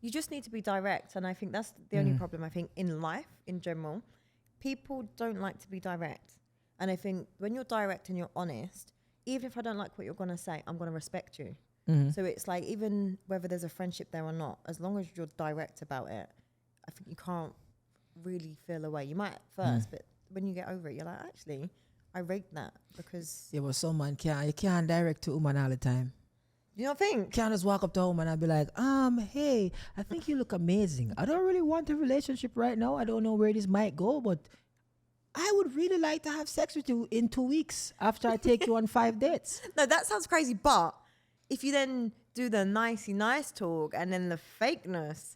You just need to be direct. And I think that's the only problem, I think, in life, in general. People don't like to be direct. And I think when you're direct and you're honest, even if I don't like what you're going to say, I'm going to respect you. So it's like, even whether there's a friendship there or not, as long as you're direct about it, I think you can't really feel away. You might at first, but when you get over it, you're like, actually, I rate that because... Yeah, but some man you can't direct to a woman all the time. You don't think? Can't just walk up to a woman and be like, hey, I think you look amazing. I don't really want a relationship right now. I don't know where this might go, but I would really like to have sex with you in 2 weeks after I take you on 5 dates. No, that sounds crazy, but if you then do the nicey nice talk and then the fakeness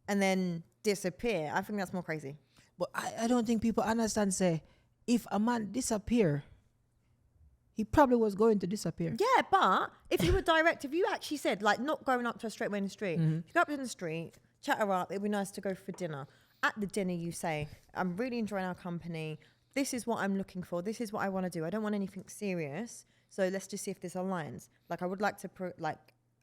and then disappear, I think that's more crazy. But I don't think people understand, say, if a man disappear, he probably was going to disappear. Yeah, but if you were direct, if you actually said, like, not going up to her straight away in the street, if you go up in the street, chat her up, it'd be nice to go for dinner. At the dinner, you say, I'm really enjoying our company. This is what I'm looking for. This is what I want to do. I don't want anything serious. So let's just see if this aligns. Like, I would like to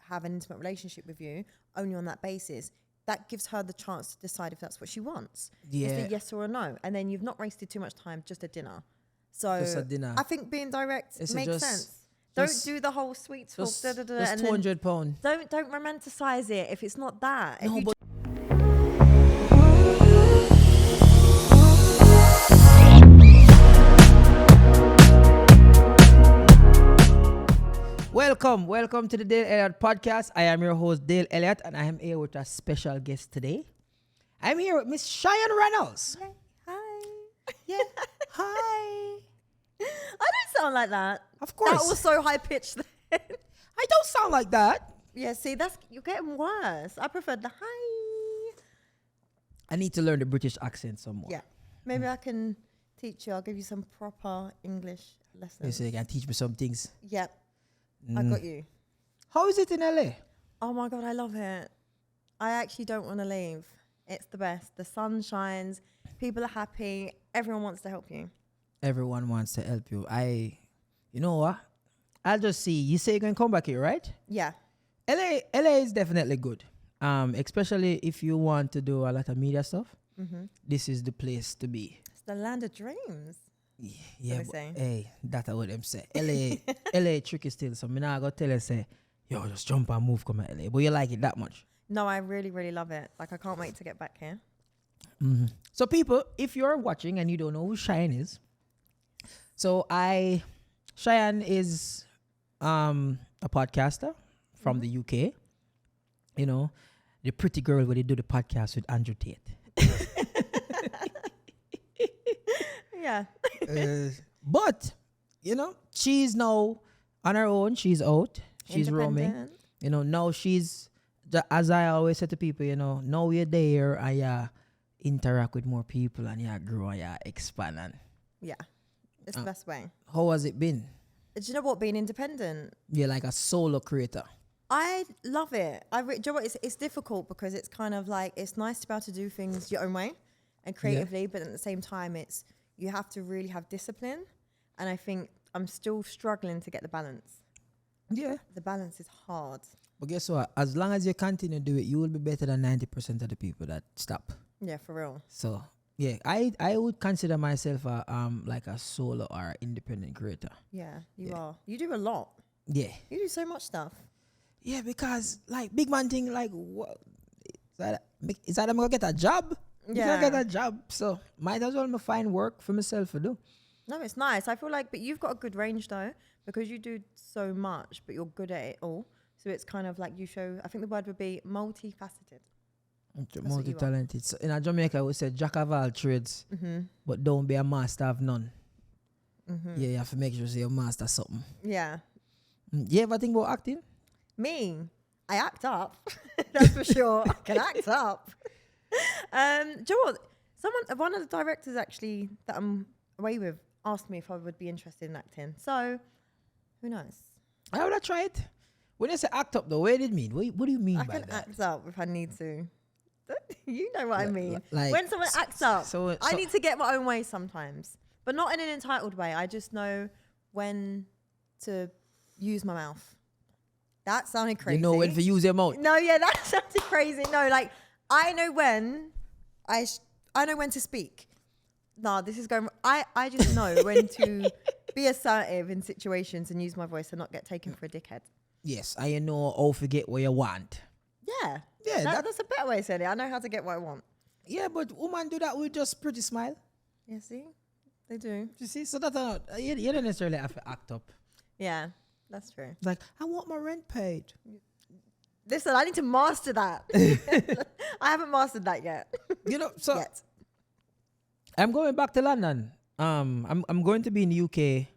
have an intimate relationship with you only on that basis. That gives her the chance to decide if that's what she wants. Yeah. It's a yes or a no. And then you've not wasted too much time, just a dinner. So Just a dinner. I think being direct makes sense. Don't do the whole sweet talk. Just And £200. Don't romanticize it if it's not that. No, but Welcome to the Dale Elliott Podcast. I am your host, Dale Elliott, and I am here with a special guest today. I'm here with Miss Chian Reynolds. Hi. Yeah. Hi. I don't sound like that. Of course. That was so high pitched then. I don't sound like that. Yeah, see, you're getting worse. I preferred the hi. I need to learn the British accent some more. Yeah. Maybe I can teach you. I'll give you some proper English lessons. So you can teach me some things. Yep. I got you. How is it in LA? Oh my God, I love it. I actually don't want to leave. It's the best. The sun shines. People are happy. Everyone wants to help you. Everyone wants to help you. You know what? I'll just see. You say you're going to come back here, right? Yeah. LA is definitely good. Especially if you want to do a lot of media stuff. This is the place to be. It's the land of dreams. Yeah, but, hey, that's what them say. LA tricky still. So me now I go tell you, say, yo, just jump and move, come to LA. But you like it that much? No, I really, really love it. Like, I can't wait to get back here. So people, if you're watching and you don't know who Chian is, Chian is a podcaster from the UK. You know, the pretty girl where they do the podcast with Andrew Tate. Yeah. But, you know, she's now on her own. She's out. She's roaming. You know, now she's, as I always say to people, you know, now you're there and you interact with more people and you grow and you expand. And yeah. It's the best way. How has it been? Do you know what? Being independent. You're like a solo creator. I love it. Do you know what? It's difficult because it's kind of like, it's nice to be able to do things your own way and creatively, but at the same time, you have to really have discipline. And I think I'm still struggling to get the balance. Yeah. The balance is hard. But guess what? As long as you continue to do it, you will be better than 90% of the people that stop. Yeah, for real. So, yeah, I would consider myself like a solo or independent creator. Yeah, you are. You do a lot. Yeah. You do so much stuff. Yeah, because like big man thing, like what is that I'm gonna get a job? Yeah. I'm gonna get a job, so might as well find work for myself to do. No, it's nice. I feel like, but you've got a good range though, because you do so much, but you're good at it all. So it's kind of like you show, I think the word would be multifaceted. Multi-talented. So in Jamaica, we say jack of all trades, but don't be a master of none. Yeah, you have to make sure you're a master of something. Yeah. You ever think about acting? Me, I act up. That's for sure. I can act up. Do you know what? One of the directors actually that I'm away with asked me if I would be interested in acting. So, who knows? I would have tried. When you say act up, though, what did it mean? What do you mean by that? I can act up if I need to. You know what I mean. Like, when someone acts up, so I need to get my own way sometimes. But not in an entitled way. I just know when to use my mouth. That sounded crazy. You know when to use your mouth. No, yeah, that sounded crazy. No, like I know when to speak. No, this is going. I just know when to be assertive in situations and use my voice and not get taken for a dickhead. Yes, I know how to get what you want. Yeah, Yeah, that's a better way of saying it. I know how to get what I want. Yeah, but women do that with just pretty smile. Yeah, see, they do. You see, so that you don't necessarily have to act up. Yeah, that's true. Like, I want my rent paid. Listen, I need to master that. I haven't mastered that yet. You know, so Yet. I'm going back to London. I'm going to be in the UK,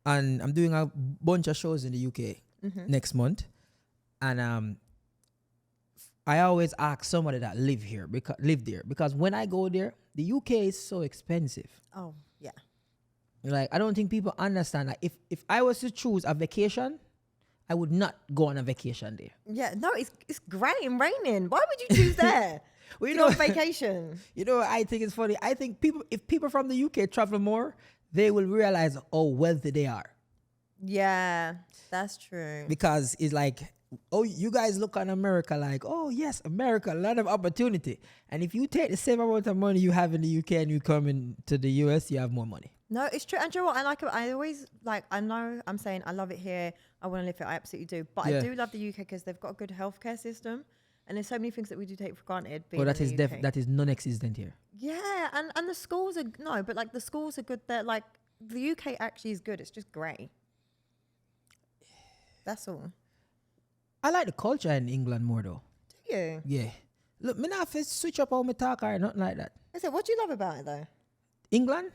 and I'm doing a bunch of shows in the UK next month. And I always ask somebody that live there because when I go there, the UK is so expensive. Oh yeah. Like, I don't think people understand that if I was to choose a vacation, I would not go on a vacation there. Yeah, no, it's great and raining. Why would you choose there? Well, you know, on vacation. You know, I think it's funny. I think if people from the UK travel more, they will realize how wealthy they are. Yeah, that's true. Because it's like, oh, you guys look on America like, oh yes, America, a lot of opportunity. And if you take the same amount of money you have in the UK and you come into the US, you have more money. No, it's true. And you know what? I always like, I know I'm saying I love it here. I want to live here. I absolutely do. But I do love the UK because they've got a good healthcare system. And there's so many things that we do take for granted. Oh, that is non-existent here. Yeah, and the schools are, but like the schools are good there. Like the UK actually is good. It's just grey. That's all. I like the culture in England more though. Do you? Yeah. Look, me not have to switch up how me talk or nothing like that. I said, what do you love about it though? England,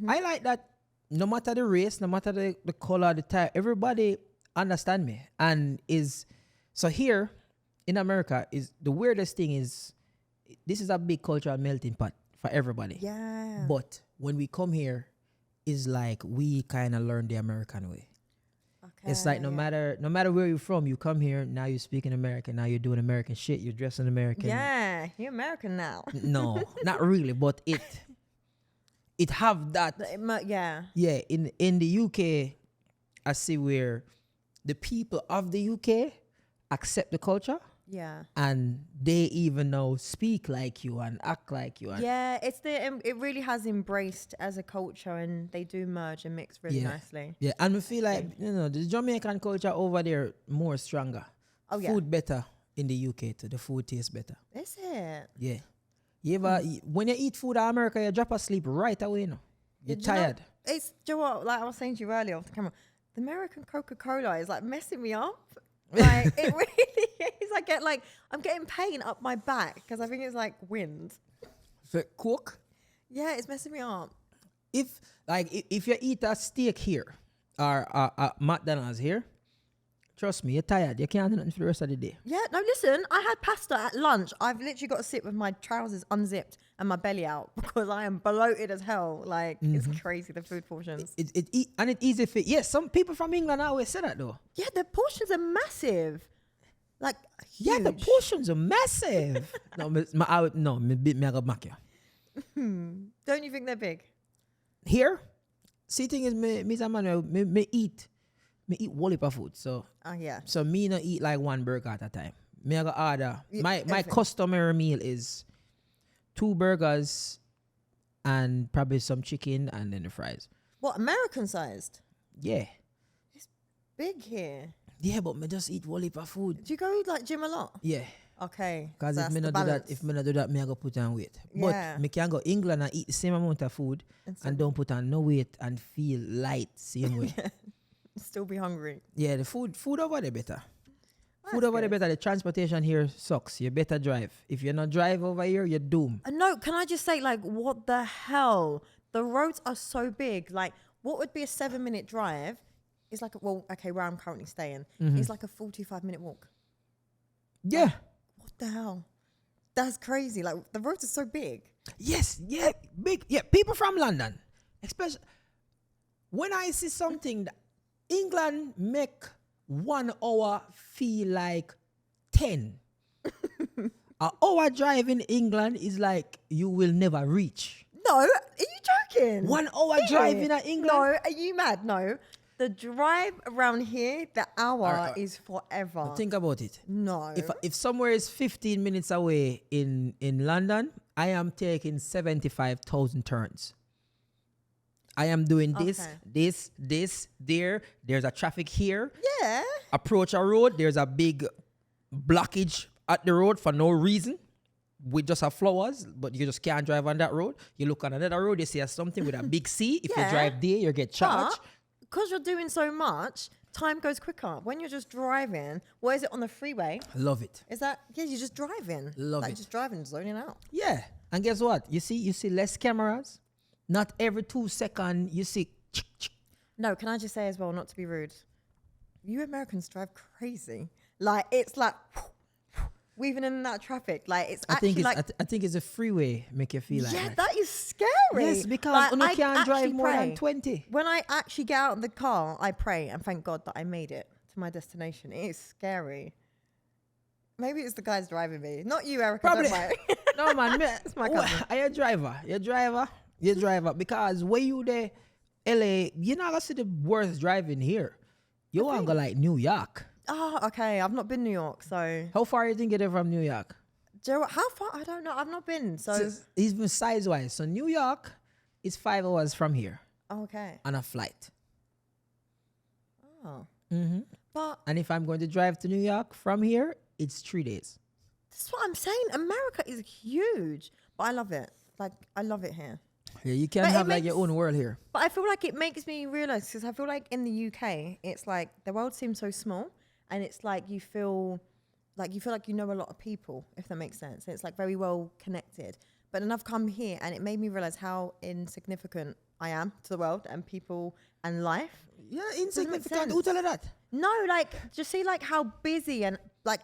I like that no matter the race, no matter the color, the type, everybody understand me. And so here in America is the weirdest thing is this is a big cultural melting pot for everybody. Yeah. But when we come here, it's like we kind of learn the American way. Okay, it's like no matter where you're from, you come here, now you're speaking American, now you're doing American shit, you're dressing American. Yeah, you're American now. No, not really, but it have that. Yeah. Yeah, in the UK, I see where the people of the UK accept the culture. Yeah. And they even now speak like you and act like you. Yeah, it really has embraced as a culture, and they do merge and mix really nicely. Yeah, and we feel like, the Jamaican culture over there more stronger. Oh, yeah. Food better in the UK too. The food tastes better. Is it? Yeah. You ever, when you eat food in America, you drop asleep right away, you know. You're tired. Do you know what, like I was saying to you earlier off the camera, the American Coca-Cola is like messing me up. Like it really is. I'm getting pain up my back because I think it's like wind. So Coke? Yeah, it's messing me up. If you eat a steak here or McDonald's here, trust me, you're tired. You can't do nothing for the rest of the day. Yeah, no, listen, I had pasta at lunch. I've literally got to sit with my trousers unzipped and my belly out because I am bloated as hell. Like, it's crazy, the food portions. And it's easy for, yes, some people from England always say that though. Yeah, the portions are massive. Like, huge. Yeah, the portions are massive. Me I go back here. Don't you think they're big? Here, see, thing is, me eat whole heap of food. So, yeah. So me not eat like one burger at a time. Me I go order. My customary meal is 2 burgers and probably some chicken and then the fries. What, American sized? Yeah. It's big here. Yeah, but me just eat whole heap of food. Do you go like gym a lot? Yeah. Okay. Because if me not do that, me I go put on weight. Yeah. But me can go England and eat the same amount of food and don't put on no weight and feel light same way. Still be hungry. Yeah, the food over there better. Food over there better. The transportation here sucks. You better drive. If you're not drive over here, you're doomed. No, can I just say, like, what the hell? The roads are so big. Like, what would be a 7-minute drive is like, where I'm currently staying, is like a 45-minute walk. Yeah. Like, what the hell? That's crazy. Like, the roads are so big. Yes, yeah, big. Yeah, people from London, especially when I see something that England make 1 hour feel like 10. An hour drive in England is like you will never reach. No, are you joking? 1 hour drive in England? No, are you mad? No. The drive around here, the hour Alright. is forever. Now think about it. No. If somewhere is 15 minutes away in London, I am taking 75,000 turns. I am doing this, there. There's a traffic here. Yeah. Approach a road. There's a big blockage at the road for no reason. We just have flowers, but you just can't drive on that road. You look on another road, you see something with a big C. If you drive there, you get charged. Because you're doing so much, time goes quicker. When you're just driving, what is it on the freeway? Love it. Is that, yeah, you're just driving. Love it. Just driving, zoning out. Yeah. And guess what? You see less cameras. Not every 2 seconds you see. No, can I just say as well, not to be rude, you Americans drive crazy. Like, it's like weaving in that traffic. Like, it's I think actually it's, I think it's a freeway make you feel like yeah, that. that is scary. Yes, because like, you can't I drive actually more pray. than 20. When I actually get out of the car, I pray and thank God that I made it to my destination. It is scary. Maybe it's the guys driving me. Not you, Erica. Probably. Don't worry. No, man. It's my cousin. Are you a driver? You're driver. Because when you there, LA, you're not going to see the worst driving here. You want to go like New York. Oh, okay. I've not been New York, so. How far you think you're from New York? Do you know what, how far? I don't know. I've not been. So. Even size-wise. So New York is 5 hours from here Oh, okay. on a flight. Oh. Mm-hmm. But And if I'm going to drive to New York from here, it's 3 days. that's what I'm saying. America is huge, but I love it. Like, I love it here. Yeah, you can But it have like your makes- own world here. But I feel like it makes me realize, because I feel like in the UK, it's like the world seems so small, and it's like you feel like you know a lot of people, if that makes sense. And it's like very well connected. But then I've come here, and it made me realize how insignificant I am to the world and people and life. Yeah, Doesn't make insignificant. sense. Who tell you that? No, like just see like how busy and like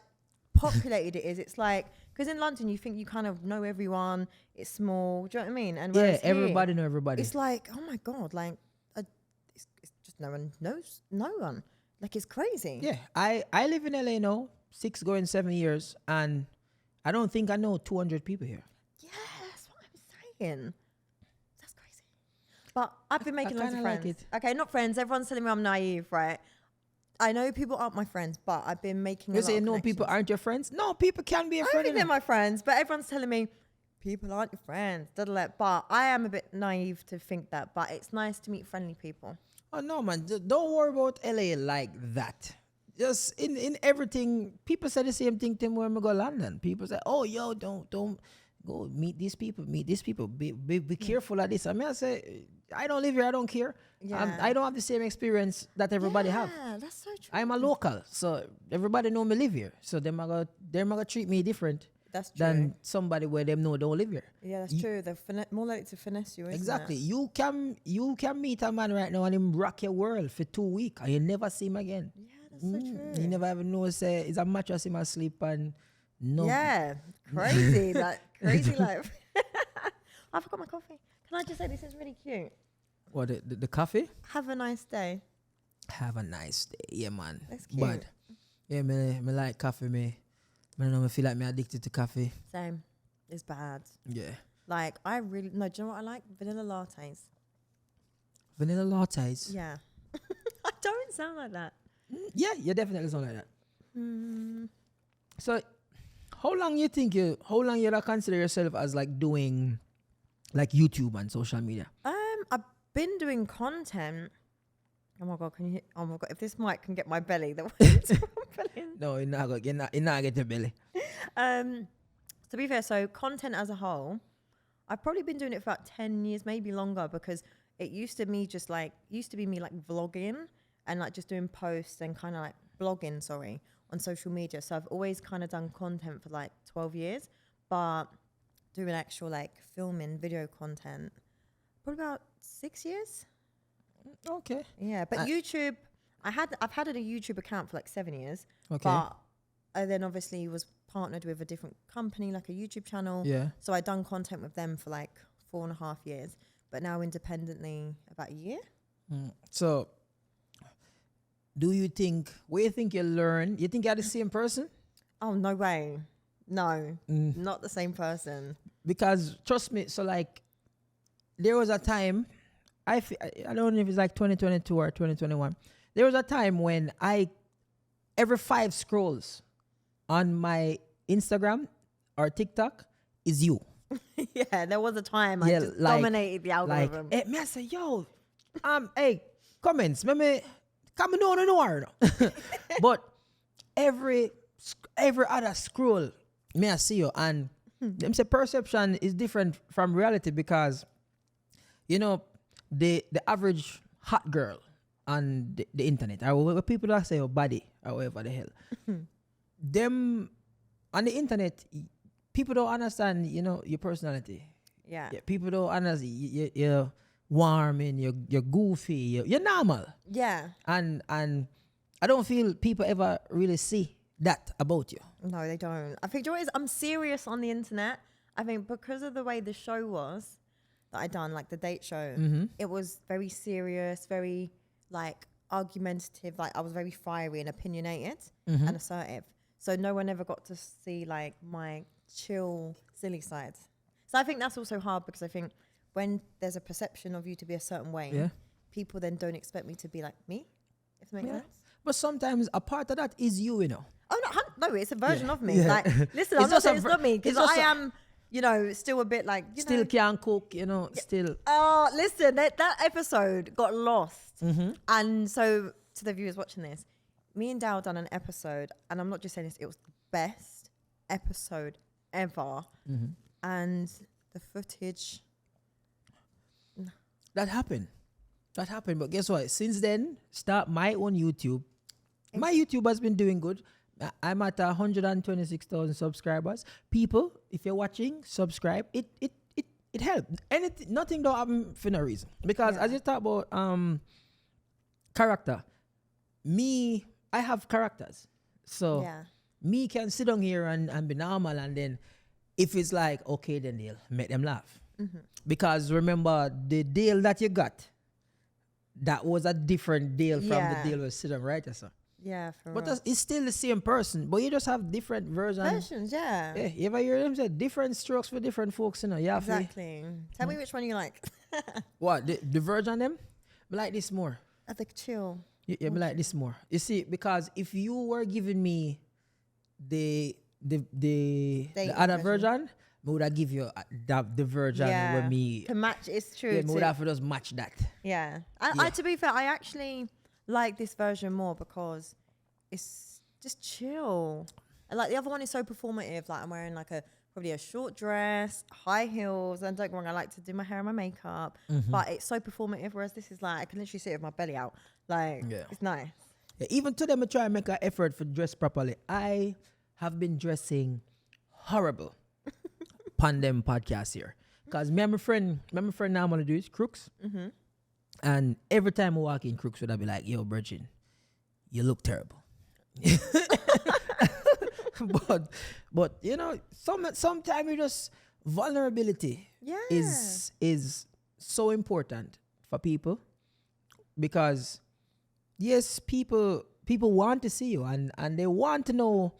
populated it is. It's like, because in London you think you kind of know everyone. It's small. Do you know what I mean? And Yeah, whereas here, everybody know everybody. it's like, oh my God, like it's just no one knows no one. Like, it's crazy. Yeah, I live in LA now, 6 going 7 years, and I don't think I know 200 people here. Yeah, that's what I'm saying. That's crazy. But I've been making loads of kinda like friends. it. Okay, not friends. Everyone's telling me I'm naive, right? I know people aren't my friends, but I've been making You a lot say of no, people connections. aren't your friends? No, people can be your I friend. think they're my friends, but everyone's telling me people aren't your friends. But I am a bit naive to think that. But it's nice to meet friendly people. Oh no, man, don't worry about LA like that. Just in everything, people say the same thing to me when we go to London. People say, "Oh, yo, don't go meet these people. Be careful of this." I mean, I say, I don't live here. I don't care. Yeah. I don't have the same experience that everybody have. Yeah, that's so true. I'm a local, so everybody know me live here. So they're gonna treat me different That's true. than somebody where them know don't live here. Yeah, that's true. They're more likely to finesse you, isn't Exactly. it? You can meet a man right now and him rock your world for 2 weeks and you never see him again. Yeah, that's so true. You never even know say it's a mattress him asleep and no. Yeah, crazy. Like, crazy life. I forgot my coffee. Can I just say this is really cute? What the coffee? Have a nice day. Have a nice day, yeah, man. That's cute. But yeah, me like coffee. Me know me feel like me addicted to coffee. Same. It's bad. Yeah. Like, I really, no, do you know what I like? Vanilla lattes. Vanilla lattes. Yeah. I don't sound like that. Yeah, you definitely sound like that. Mm. So, how long you consider yourself as like doing like YouTube and social media? I've been doing content. Oh my God, oh my God, if this mic can get my belly, the way it's rumbling. No, you're not get your belly. To be fair, so content as a whole, I've probably been doing it for about 10 years, maybe longer, because it used to be me like vlogging and like just doing posts and kind of like blogging, on social media. So I've always kind of done content for like 12 years, but doing actual like filming video content, probably about 6 years. Okay. Yeah, but YouTube, I've had a YouTube account for like 7 years. Okay. But I then obviously was partnered with a different company, like a YouTube channel. Yeah. So I done content with them for like 4.5 years, but now independently about a year. So, where you think you learn? You think you're the same person? Oh, no way. No, not the same person. Because trust me, so like, there was a time I don't know if it's like 2022 or 2021. There was a time when every 5 scrolls on my Instagram or TikTok is you. Yeah, there was a time I just dominated the algorithm. Like, me I say, yo, hey, comments, me come on and over. But every other scroll, me I see you, and them say perception is different from reality because, you know, the average hot girl on the internet, or people that say, oh, body, or whatever the hell, them on the internet, people don't understand, you know, your personality. Yeah. People don't understand. You're warm and you're goofy. You're normal. Yeah. And I don't feel people ever really see that about you. No, they don't. I think, you know what it is? I'm serious on the internet. I think because of the way the show was that I done, like the date show, it was very serious, very like argumentative. Like I was very fiery and opinionated and assertive. So no one ever got to see like my chill, silly side. So I think that's also hard because I think when there's a perception of you to be a certain way, people then don't expect me to be like me, if that makes sense. But sometimes a part of that is you know. Oh, no, it's a version of me. Like, listen, I'm not saying it's not me because I am, you know, still a bit like, you still know. can't cook, you know, still. Oh, listen, that episode got lost. And so to the viewers watching this, me and Dal done an episode, and I'm not just saying this, it was the best episode ever. And the footage. That happened. But guess what? Since then, start my own YouTube. My YouTube has been doing good. I'm at 126,000 subscribers. People, if you're watching, subscribe. It helps. Nothing don't happen for no reason. Because as you talk about character, I have characters. So me can sit down here and be normal, and then if it's like, okay, then they'll make them laugh. Because remember, the deal that you got, that was a different deal from the deal with sit down right or so. Yeah, but it's still the same person, but you just have different versions. Yeah, you ever hear them say different strokes for different folks, you know? Yeah, exactly. Tell me which one you like. What, the verge on them? I like this more. I think chill. Yeah, I like this more. You see, because if you were giving me the other version, I would have give you the version with me to match. It's true. Yeah, I would have to just match that. Yeah. I to be fair, I actually like this version more because it's just chill. And like the other one is so performative. Like I'm wearing like probably a short dress, high heels, and don't get me wrong, I like to do my hair and my makeup, but it's so performative. Whereas this is like I can literally sit with my belly out. Like it's nice. Yeah, even today, I try and make an effort for dress properly. I have been dressing horrible. Pandem podcast here, because me and my friend now I'm gonna do is Crooks, and every time I walk in, Crooks would I be like, "Yo, Virgin, you look terrible." but you know, sometimes you just vulnerability is so important for people, because yes, people want to see you and they want to know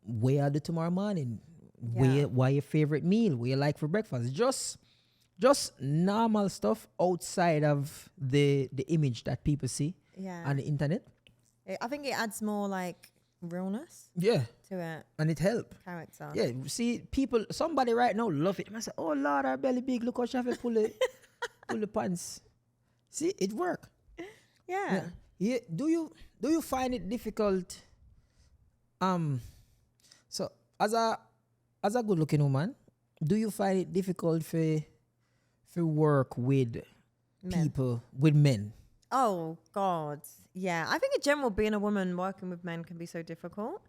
where are the tomorrow morning. Why your favorite meal? What you like for breakfast? Just normal stuff outside of the image that people see on the internet. I think it adds more like realness to it. And it helps. Character. Yeah, see people, somebody right now love it. I say, oh Lord, our belly big. Look how she have to pull the pants. See, it work. Yeah. Do you find it difficult? So as a good-looking woman, do you find it difficult for work with people, with men? Oh, God. Yeah. I think in general, being a woman working with men can be so difficult.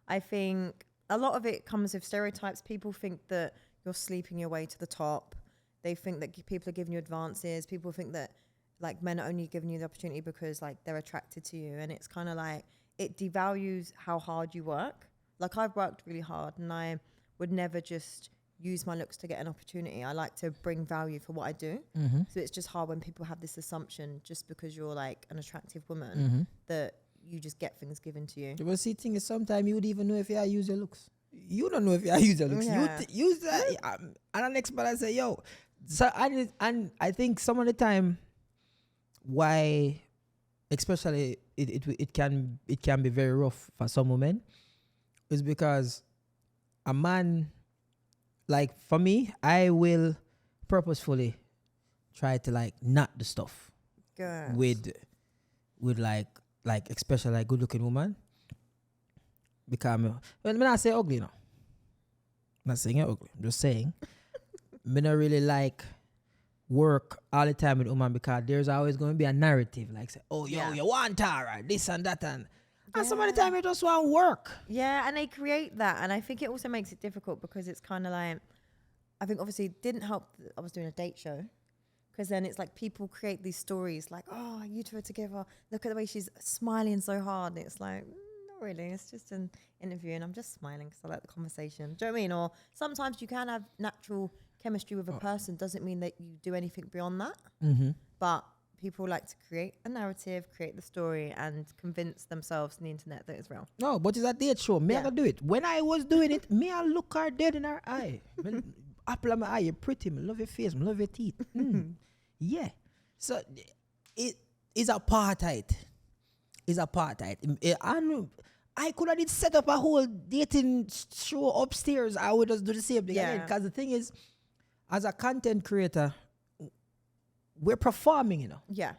I think a lot of it comes with stereotypes. People think that you're sleeping your way to the top. They think that people are giving you advances. People think that like men are only giving you the opportunity because like they're attracted to you. And it's kind of like it devalues how hard you work. Like I've worked really hard and I would never just use my looks to get an opportunity. I like to bring value for what I do. So it's just hard when people have this assumption just because you're like an attractive woman that you just get things given to you. The see thing is sometimes you would even know if you use your looks. You don't know if you use your looks. Yeah. You use that. And an expert I say, yo. So I think some of the time why, especially it can be very rough for some women, is because a man, like for me, I will purposefully try to like not the stuff Good. with like especially like good looking woman. Because when I say ugly, no, I'm not saying it ugly. I'm just saying, me not really like work all the time with woman because there's always going to be a narrative like say, oh yo, you want her, right? This and that and some of the time you just want work. Yeah, and they create that, and I think it also makes it difficult because it's kind of like, I think obviously it didn't help that I was doing a date show, because then it's like people create these stories like, oh, you two are together, look at the way she's smiling so hard, and it's like, not really, it's just an interview and I'm just smiling because I like the conversation. Do you know what I mean? Or sometimes you can have natural chemistry with a person, doesn't mean that you do anything beyond that. But people like to create a narrative, create the story, and convince themselves on the internet that it's real. No, but it's a date show. Me, I can do it. When I was doing it, me, I look her dead in her eye. Apple of my eye, you're pretty. I love your face. I love your teeth. Yeah. So it is apartheid. It's apartheid. I could have did set up a whole dating show upstairs. I would just do the same thing again. Because the thing is, as a content creator, we're performing, you know. Yeah.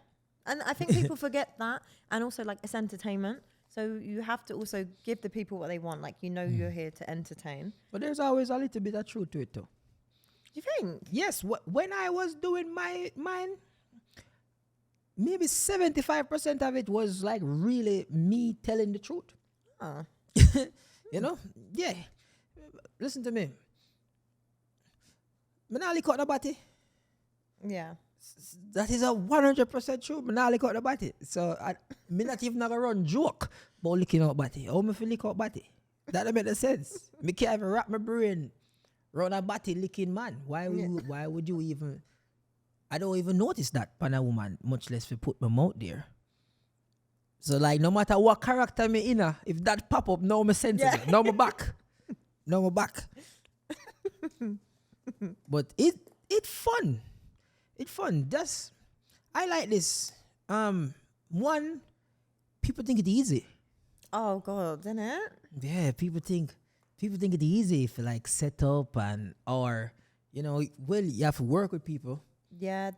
And I think people forget that. And also, like, it's entertainment. So you have to also give the people what they want. Like, you know, you're here to entertain. But there's always a little bit of truth to it, too. You think? Yes. When I was doing mine, maybe 75% of it was like really me telling the truth. Oh. You know? Yeah. Listen to me. I don't lick out the body. Yeah. That is a 100% true. I don't lick out the body. So I not even gonna run joke about licking out body. How me feel lick out body? That don't make no sense. Me can't even wrap my brain around a body licking man. Why would you even? I don't even notice that pan a woman, much less we put my mouth there. So like no matter what character me in, if that pop up, no me sense it. No me back. No me back. But it fun. It's fun. I like this. One, people think it's easy. Oh God, isn't it? Yeah, people think it's easy if like set up or you know, well, you have to work with people. Yeah,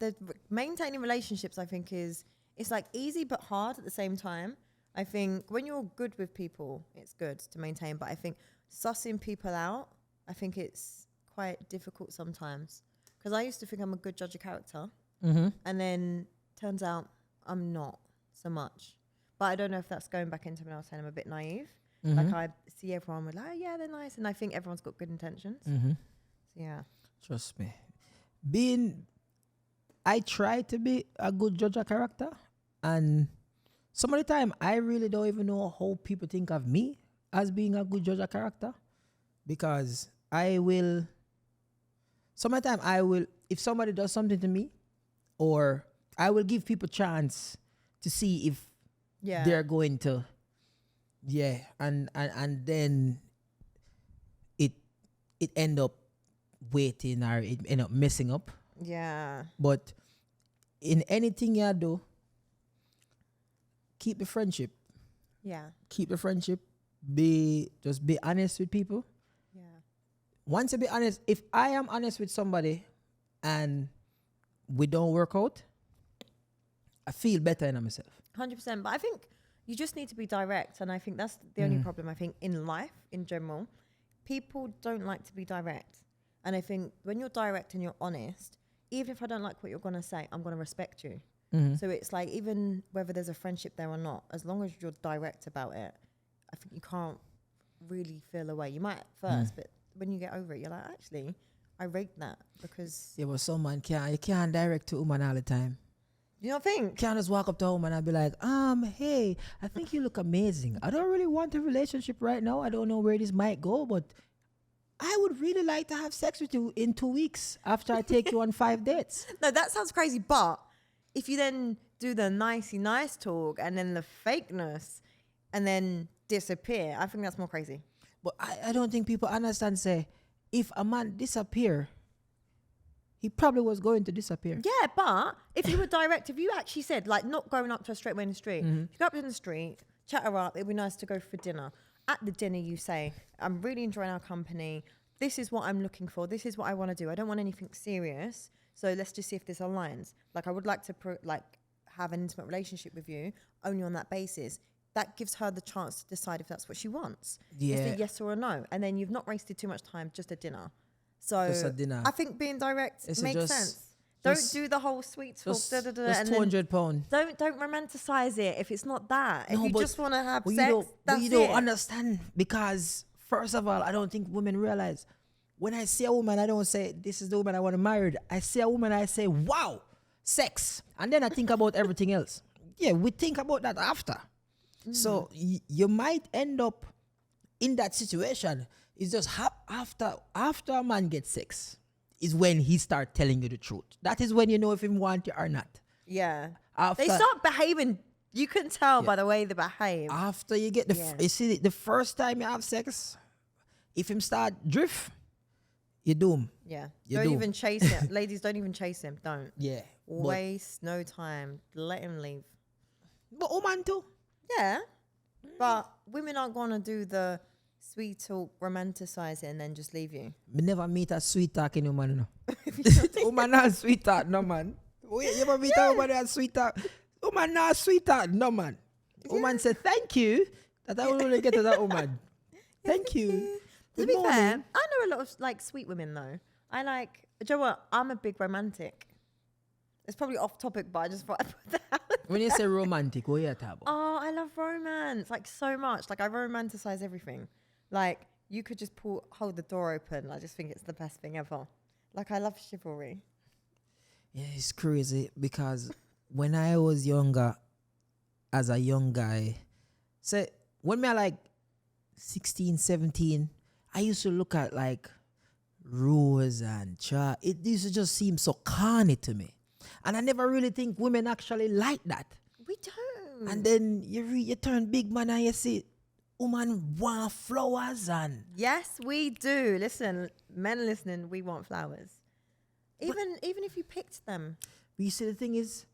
maintaining relationships, I think, it's like easy but hard at the same time. I think when you're good with people, it's good to maintain. But I think sussing people out, I think it's quite difficult sometimes. Because I used to think I'm a good judge of character. And then turns out I'm not so much. But I don't know if that's going back into when I was saying I'm a bit naive. Like I see everyone with like, oh, yeah, they're nice. And I think everyone's got good intentions. So yeah. Trust me. I try to be a good judge of character, and some of the time I really don't even know how people think of me as being a good judge of character, because some of the time if somebody does something to me, or I will give people chance to see if they're going to, and then it end up waiting or it end up messing up. Yeah. But in anything you do, keep the friendship. Yeah. Keep the friendship. Just be honest with people. Yeah. Once you be honest, if I am honest with somebody and we don't work out, I feel better in myself. 100%. But I think you just need to be direct. And I think that's the only problem, I think, in life, in general. People don't like to be direct. And I think when you're direct and you're honest, even if I don't like what you're going to say, I'm going to respect you. So it's like, even whether there's a friendship there or not, as long as you're direct about it, I think you can't really feel away. You might at first, but when you get over it, you're like, actually, I rate that because... Yeah, but some man you can't direct to a woman all the time. You don't think? Can't just walk up to a woman and be like, hey, I think you look amazing. I don't really want a relationship right now. I don't know where this might go, but I would really like to have sex with you in 2 weeks after I take you on 5 dates. No, that sounds crazy, but if you then do the nicey nice talk and then the fakeness and then disappear, I think that's more crazy. But I don't think people understand, say, if a man disappear, he probably was going to disappear. Yeah, but if you were direct, if you actually said, like, not going up to her straight away in the street, if you go up in the street, chat her up, it'd be nice to go for dinner. At the dinner, you say, I'm really enjoying our company. This is what I'm looking for. This is what I want to do. I don't want anything serious. So let's just see if this aligns. Like, I would like to have an intimate relationship with you only on that basis. That gives her the chance to decide if that's what she wants. Yeah. Is it yes or a no? And then you've not wasted too much time, just a dinner. So Just a dinner. I think being direct makes sense. Don't do the whole sweet talk. Just and £200. Don't romanticize it if it's not that. If No, you but- just want to have But sex, that's you it. don't understand, because first of all, I don't think women realize, when I see a woman, I don't say, this is the woman I want to marry. I see a woman, I say, wow, sex. And then I think about everything else. Yeah, we think about that after. So you might end up in that situation. It's just after a man gets sex is when he start telling you the truth. That is when you know if he want you or not. Yeah. After, They start behaving. You can tell by the way they behave. after you get you see, the first time you have sex, if him start drift, you doom. Yeah. You Don't do. even chase him. Ladies, don't even chase him. Don't. Yeah. Waste no time. Let him leave. But woman too. Yeah. But women aren't going to do the sweet talk, romanticize it, and then just leave you. Me never meet a sweet talking woman, no. Woman not sweet talk, no man. You ever meet a woman that sweet talk? Woman not sweet talk, no man. Woman say thank you that I will only get to that woman. To Thank you. Good be morning. fair, I know a lot of like sweet women though. Do you know what? I'm a big romantic. It's probably off topic, but I just thought I'd put that out. When you say romantic, what you talking about? Oh, I love romance, like so much. Like I romanticize everything. Like you could just hold the door open. I just think it's the best thing ever. Like I love chivalry. Yeah, it's crazy because when I was younger, as a young guy, say when me like 16, 17, I used to look at like Rose and Cha. It used to just seem so corny to me. And I never really think women actually like that. We don't. And then you turn big man and you see woman want flowers and Yes, we do. Listen, men listening, we want flowers. Even if you picked them. but you see the thing is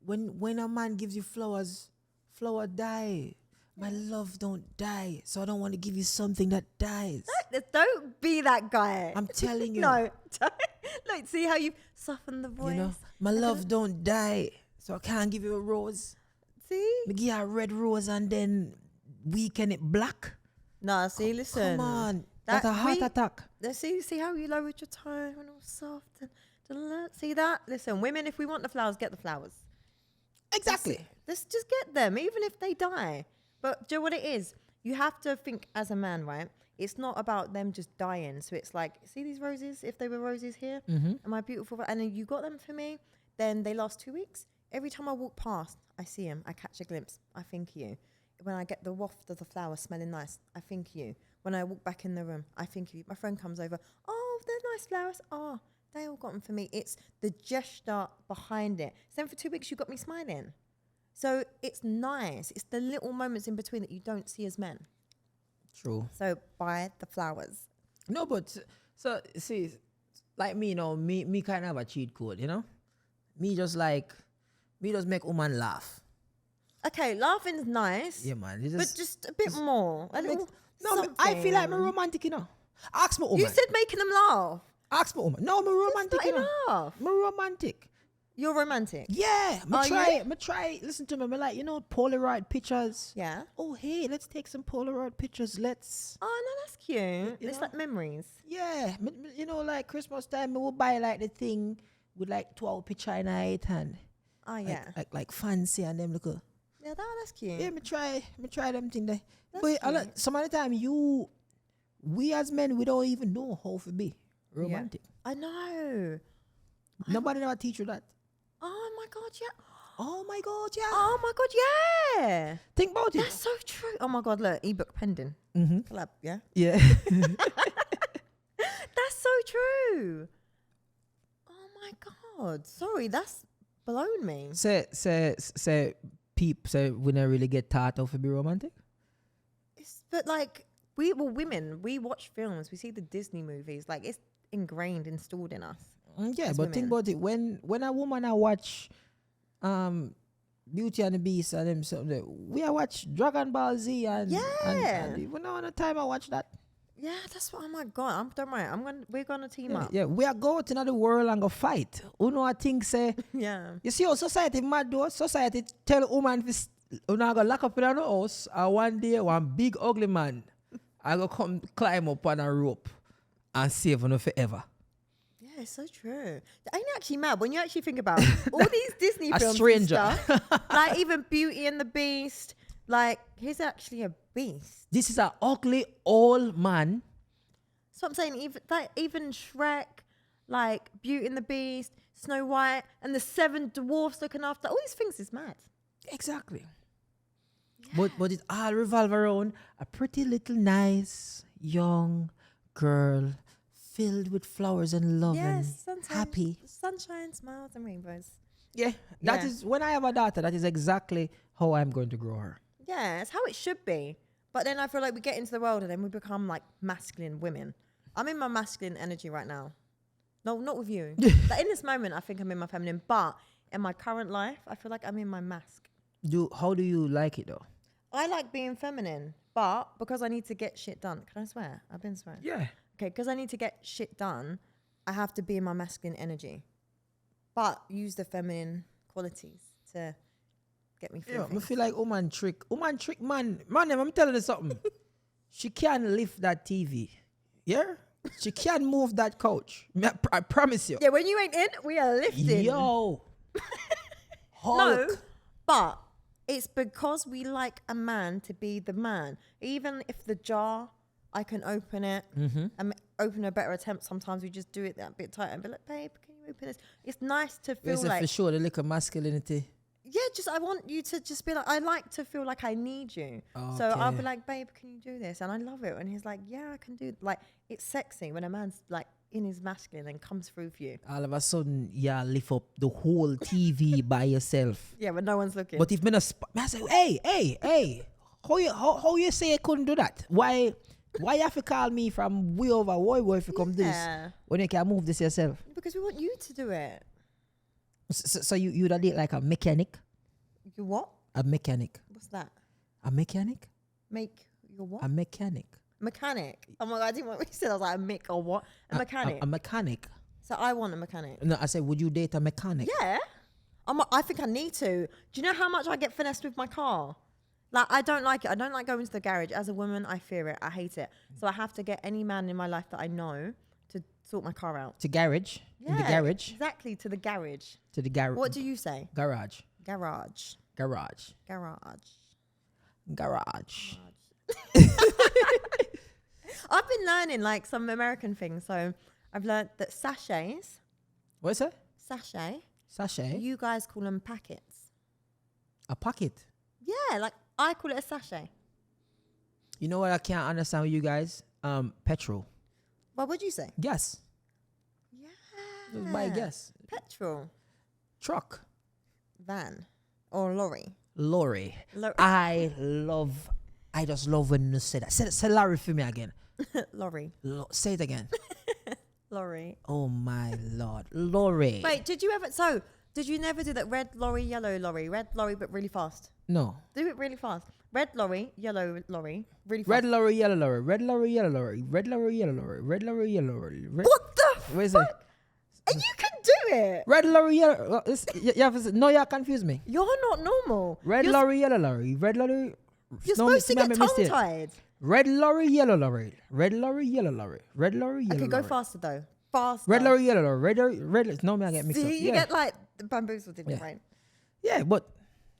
when a man gives you flowers, flower die. My love don't die. So I don't want to give you something that dies. Don't be that guy. I'm telling you. No. Don't. Look, see how you soften the voice. You know, my love don't die. So I can't give you a rose. See? Me give you a red rose and then weaken it black. No, see, listen. Come on. That's a heart attack. See how you lowered your tone and all soft and see that? Listen, women, if we want the flowers, get the flowers. Exactly. Let's just get them, even if they die. But do you know what it is? You have to think as a man, right? It's not about them just dying. So it's like, see these roses? If they were roses here, am I beautiful? And then you got them for me, then they last 2 weeks. Every time I walk past, I see them. I catch a glimpse. I think of you. When I get the waft of the flower smelling nice, I think of you. When I walk back in the room, I think of you. My friend comes over. Oh, they're nice flowers. Oh, they all got them for me. It's the gesture behind it. So then for 2 weeks, you got me smiling. So it's nice. It's the little moments in between that you don't see as men. True. So buy the flowers. No, but so see, like me, you know, me kind of have a cheat code, you know. Me just make woman laugh. Okay, laughing's nice. Yeah, man. But just a bit more. A little No, I feel like I'm something. romantic, you know. Ask me, woman. You said making them laugh. Ask me, woman. No, I'm romantic, That's you not know. enough. I'm romantic. You're romantic. Yeah, Are you? try. Listen to me. Me like, you know, Polaroid pictures. Yeah. Oh, hey, let's take some Polaroid pictures. Let's. Oh, no, that's cute. You It's know? like memories. Yeah, you know, like Christmas time, we will buy like the thing with like 12 picture in it and Oh, yeah. like fancy and them look. Yeah, that's cute. Yeah, me try them thing there. That's But cute. some of the time we as men, we don't even know how to be romantic. I know. Nobody never teach you that. Oh, my God, yeah. Oh my God, yeah. Oh, my God, yeah. Think about it. That's so true. Oh, my God, look, ebook pending. Mm-hmm. Collab, yeah. Yeah. That's so true. Oh, my God. Sorry, that's blown me. say peep, say we never really get taught how to be romantic. But like women, we watch films, we see the Disney movies, like it's ingrained, installed in us. Yeah, as but think women. about it. When a woman I watch Beauty and the Beast and them something, we I watch Dragon Ball Z and even now on the time I watch that. Yeah, that's what. Oh my god! Don't worry. We're gonna team up. Yeah, we are going to another world and go fight. You know, I think say. Yeah. You see how society mad though? Society tell woman this. You know, I go lock up in the house and one day one big ugly man I go come climb up on a rope and save you forever. Yeah, it's so true. Ain't it actually mad when you actually think about all these Disney films stranger. and stuff, like even Beauty and the Beast, like he's actually a beast. This is an ugly old man. So I'm saying even Shrek, like Beauty and the Beast, Snow White, and the 7 dwarfs looking after all these things is mad. Exactly. Yeah. But it all revolve around a pretty little nice young girl filled with flowers and love and happy. Sunshine, smiles, and rainbows. Yeah, that is when I have a daughter. That is exactly how I'm going to grow her. Yeah, it's how it should be. But then I feel like we get into the world and then we become like masculine women. I'm in my masculine energy right now. No, not with you. Like in this moment, I think I'm in my feminine. But in my current life, I feel like I'm in my mask. How do you like it though? I like being feminine, but because I need to get shit done. Can I swear? I've been swearing. Yeah. Okay, because I need to get shit done, I have to be in my masculine energy, but use the feminine qualities to get me through. Yeah, I things. feel like woman trick, man, I'm telling you something. She can lift that TV. Yeah? She can move that couch. I promise you. Yeah, when you ain't in, we are lifting. Yo. No, but it's because we like a man to be the man. Even if the jar, I can open it and open a better attempt. Sometimes we just do it that bit tight and be like, babe, can you open this? It's nice to feel like. For sure, the little masculinity. Yeah, I want you to just be like, I like to feel like I need you. Okay. So I'll be like, babe, can you do this? And I love it. And he's like, yeah, I can do it. Like, it's sexy when a man's like in his masculine and comes through for you. All of a sudden, lift up the whole TV by yourself. Yeah, when no one's looking. But if I say, hey, how you say I couldn't do that? Why you have to call me from way over? Why if you come do this when you can move this yourself? Because we want you to do it. So you'd date like a mechanic? You what? A mechanic. What's that? A mechanic? Make your what? A mechanic. Mechanic. Oh my God, I didn't want what you said. I was like, a mick or what? A mechanic. A mechanic. So I want a mechanic. No, I said, would you date a mechanic? Yeah. I think I need to. Do you know how much I get finessed with my car? Like, I don't like it. I don't like going to the garage. As a woman, I fear it. I hate it. So I have to get any man in my life that I know to sort my car out. To garage? Yeah, in the garage? Exactly, to the garage. To the garage. What do you say? Garage. Garage. Garage. Garage. Garage. I've been learning like some American things. So I've learned that sachets. What's that? Sachet. Sachet? You guys call them packets. A pocket? Yeah, like I call it a sachet. You know what I can't understand with you guys? Petrol. What would you say? Gas. Yeah. Just buy gas. Petrol. Truck. Van. Or lorry. Lorry. I just love when you say that. Say lorry for me again. Lorry. Say it again. Lorry. Oh my Lord. Lorry. Wait, did you never do that red lorry, yellow lorry? Red lorry, but really fast. No. Do it really fast. Red lorry, yellow lorry, really fast. Red lorry, yellow lorry. Red lorry, yellow lorry. Red lorry, yellow lorry. Red lorry, yellow lorry. What the Where's fuck? it? And you can do it. Red lorry, yellow. No, you confuse me. You're not normal. Red lorry, yellow lorry. Red lorry. You're supposed to get tongue-tied. Red lorry, yellow lorry. Red lorry, yellow lorry. Red lorry, yellow lorry. Okay, go faster though. Faster. Red lorry, yellow lorry. Red. No, me I get mixed up. See, you get like the bamboozled in your brain. Yeah, but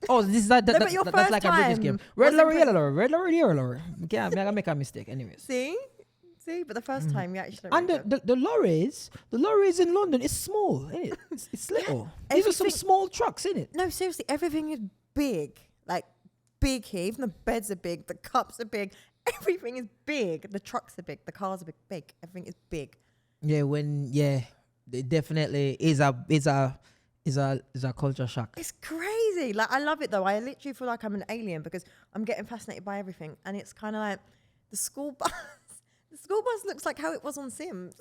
this is that's like a British game. Red lorry, yellow lorry. Red lorry, yellow lorry. Okay, I'm gonna make a mistake, anyways. See, but the first time you actually. And the lorries in London is small, isn't it? It's little. These are some small trucks, isn't it? No, seriously, everything is big. Like big here. Even the beds are big. The cups are big. Everything is big. The trucks are big. The cars are big. Everything is big. Yeah, it definitely is a culture shock. It's crazy. Like I love it though. I literally feel like I'm an alien because I'm getting fascinated by everything. And it's kind of like the school bus. The school bus looks like how it was on Sims.